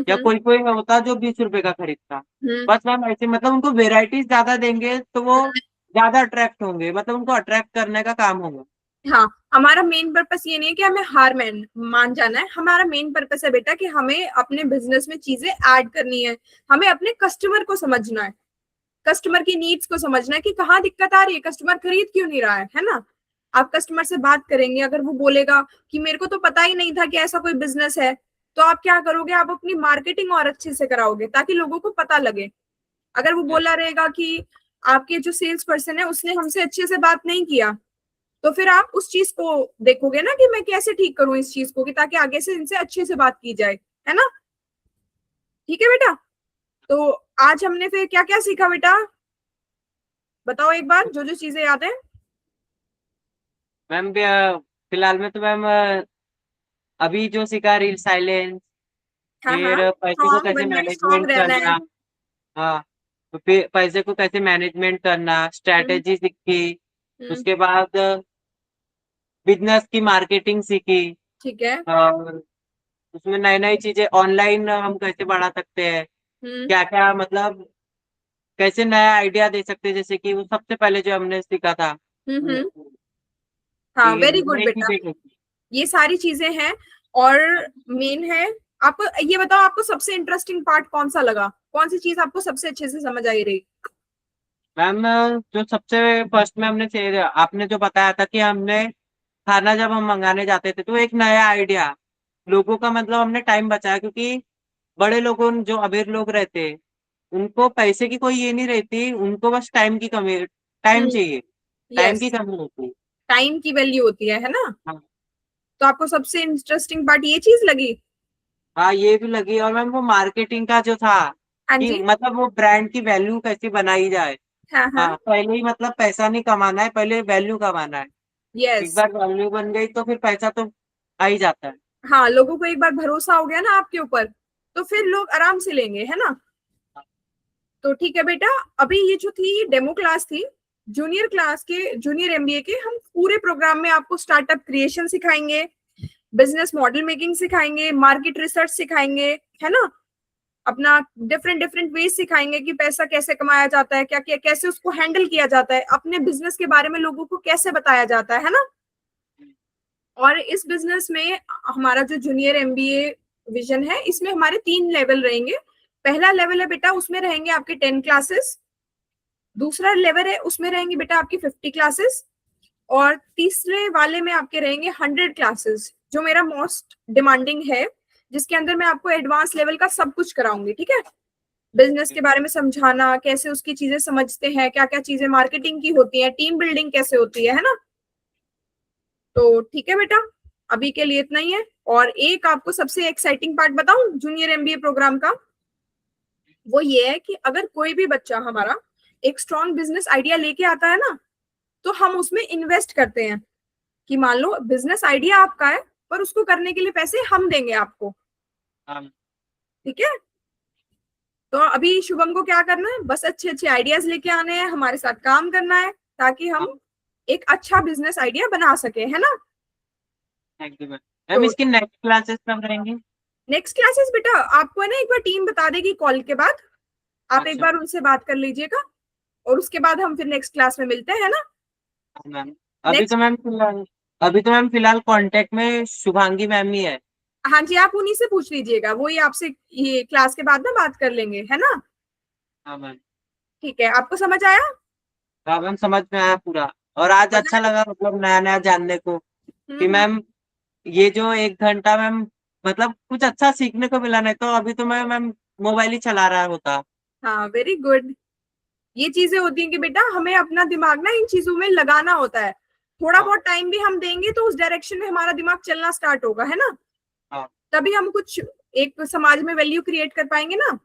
या हम्म कोई कोई होता जो 20 रुपए का खरीदता। हम्म बस मैम ऐसे, मतलब उनको वेराइटीज ज्यादा देंगे तो वो ज्यादा अट्रैक्ट होंगे, मतलब उनको अट्रैक्ट करने का काम होगा। हाँ, हमारा मेन पर्पस ये नहीं है कि हमें हार मान जाना है, हमारा मेन पर्पस है बेटा कि हमें अपने बिजनेस में चीजें ऐड करनी है, हमें अपने कस्टमर को समझना है, कस्टमर की नीड्स को समझना है कि कहाँ दिक्कत आ रही है, कस्टमर खरीद क्यों नहीं रहा है ना। आप कस्टमर से बात करेंगे, अगर वो बोलेगा कि मेरे को तो पता ही नहीं था कि ऐसा कोई बिजनेस है, तो आप क्या करोगे, आप अपनी मार्केटिंग और अच्छे से कराओगे ताकि लोगों को पता लगे। अगर वो बोला रहेगा कि आपके जो सेल्स पर्सन है उसने हमसे अच्छे से बात नहीं किया, तो फिर आप उस चीज को देखोगे ना कि मैं कैसे ठीक करूं इस चीज को, कि ताकि आगे से इनसे अच्छे से बात की जाए, है ना। ठीक है बेटा। तो आज हमने फिर क्या क्या सीखा बेटा, बताओ एक बार जो जो चीजें याद है। मैम फिलहाल में तो मैम अभी जो सीखा रील साइलेंस, हाँ हाँ, फिर पैसे को स्ट्रॉन्ग कैसे बनना है, स्ट्रॉन्ग मैनेजमेंट रहना है। करना। हाँ, तो फिर पैसे को कैसे मैनेजमेंट करना, हम्म स्ट्रैटेजी सीखी। हम्म, उसके बाद बिजनेस की मार्केटिंग सीखी, ठीक है। और उसमें नई नई चीजें ऑनलाइन हम कैसे बढ़ा सकते हैं, हम्म क्या क्या मतलब कैसे नया आइडिया दे सकते हैं, जैसे कि वो सबसे पहले जो हमने सीखा था हम्म। हाँ, कि वेरी गुड नई बेटा, चीजें कैसे। ये सारी चीजें हैं। और मेन है, आपको ये बताओ आपको सबसे इंटरेस्टिंग पार्ट कौन सा लगा, कौन सी चीज आपको सबसे अच्छे से समझ आई रही। मैम जो सबसे फर्स्ट में आपने जो बताया था कि हमने खाना जब हम मंगाने जाते थे तो एक नया आइडिया लोगों का, मतलब हमने टाइम बचाया, क्योंकि बड़े लोगों जो अमीर लोग रहते हैं उनको पैसे की कोई ये नहीं रहती, उनको बस टाइम की कमी, टाइम हम्म, चाहिए, टाइम यस, की कमी होती है। टाइम की वैल्यू होती है ना? हाँ तो आपको सबसे इंटरेस्टिंग पार्ट ये चीज लगी? हाँ, ये भी लगी। और मैम वो मार्केटिंग का जो था हाँ कि जी। मतलब वो ब्रांड की वैल्यू कैसे बनाई जाए। हाँ हाँ। हाँ, पहले ही मतलब पैसा नहीं कमाना है, पहले वैल्यू कमाना है। एक यस। बार वैल्यू बन गई तो फिर पैसा तो आ ही जाता है। हाँ, लोगों को एक बार भरोसा हो गया ना आपके ऊपर, तो फिर लोग आराम से लेंगे, है ना? तो ठीक है बेटा, अभी ये जो थी डेमो क्लास थी, जूनियर क्लास के, जूनियर एमबीए के, हम पूरे प्रोग्राम में आपको स्टार्टअप क्रिएशन सिखाएंगे, बिजनेस मॉडल मेकिंग सिखाएंगे, मार्केट रिसर्च सिखाएंगे, है ना? अपना डिफरेंट डिफरेंट वे सिखाएंगे कि पैसा कैसे कमाया जाता है, क्या क्या कैसे उसको हैंडल किया जाता है, अपने बिजनेस के बारे में लोगों को कैसे बताया जाता है ना? और इस बिजनेस में हमारा जो जूनियर एमबीए विजन है, इसमें हमारे 3 लेवल रहेंगे। पहला लेवल है बेटा, उसमें रहेंगे आपके 10 क्लासेस। दूसरा लेवल है, उसमें रहेंगे बेटा आपकी 50 क्लासेस। और तीसरे वाले में आपके रहेंगे 100 क्लासेस, जो मेरा मोस्ट डिमांडिंग है, जिसके अंदर मैं आपको एडवांस लेवल का सब कुछ कराऊंगी। ठीक है? बिजनेस के बारे में समझाना, कैसे उसकी चीजें समझते हैं, क्या क्या चीजें मार्केटिंग की होती है, टीम बिल्डिंग कैसे होती है ना? तो ठीक है बेटा, अभी के लिए इतना ही है। और एक आपको सबसे एक्साइटिंग पार्ट बताऊं जूनियर एमबीए प्रोग्राम का, वो ये है कि अगर कोई भी बच्चा हमारा एक स्ट्रॉन्ग बिजनेस आइडिया लेके आता है ना, तो हम उसमें इन्वेस्ट करते हैं। कि मान लो बिजनेस आइडिया आपका है, पर उसको करने के लिए पैसे हम देंगे आपको। हाँ ठीक है? तो अभी शुभम को क्या करना है, बस अच्छे अच्छे आइडियाज लेके आने हैं, हमारे साथ काम करना है, ताकि हाँ, हम एक अच्छा बिजनेस आइडिया बना सके, है ना? Thank you ma'am. मैम तो इसकी नेक्स्ट क्लासेस कब रहेंगी? नेक्स्ट क्लासेस बेटा आपको है ना, एक बार टीम बता देगी कॉल के बाद, आप एक अच्छा बार उनसे बात कर लीजिएगा, और उसके बाद हम फिर नेक्स्ट क्लास में मिलते हैं ना? मैम। नेक्स्ट। अभी तो मैम फिलहाल कांटेक्ट में शुभांगी मैम ही है। हाँ जी, आप उन्हीं से पूछ लीजिएगा, वो ही आपसे ये क्लास के बाद ना बात कर लेंगे, है ना? हाँ मैम। ठीक है, आपको समझ आया? हाँ मैम, समझ में आया पूरा। और आज मजा अच्छा आया? लगा मतलब नया नया जानने को कि हम्म। मैम ये जो 1 घंटा मैम मतलब कुछ अच्छा सीखने को मिला। नहीं तो अभी तो मैं मैम मोबाइल ही चला रहा होता। हाँ, वेरी गुड। ये चीजें होती हैं कि बेटा हमें अपना दिमाग ना इन चीजों में लगाना होता है। थोड़ा हाँ बहुत टाइम भी हम देंगे तो उस डायरेक्शन में हमारा दिमाग चलना स्टार्ट होगा, है ना? हाँ। तभी हम कुछ एक समाज में वैल्यू क्रिएट कर पाएंगे ना।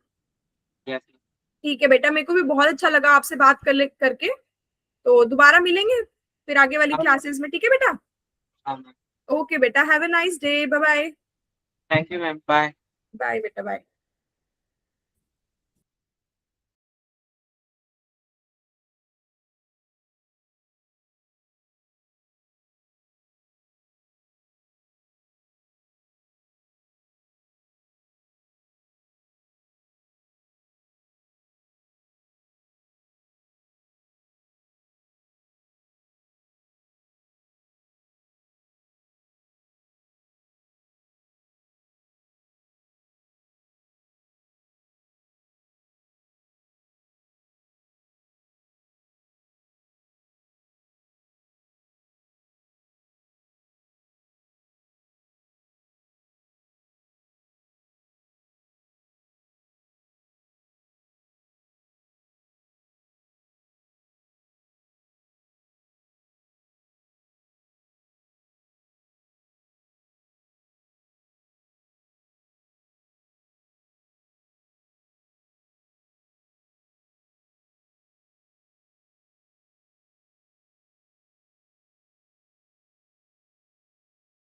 यस। ठीक है बेटा, मेरे को भी बहुत अच्छा लगा आपसे बात करके। तो दोबारा मिलेंगे फिर आगे वाली हाँ क्लासेस में। ठीक है बेटा? हाँ मैम। ओके बेटा, have a nice day, bye bye. Thank you ma'am, bye. Bye बेटा, बाय।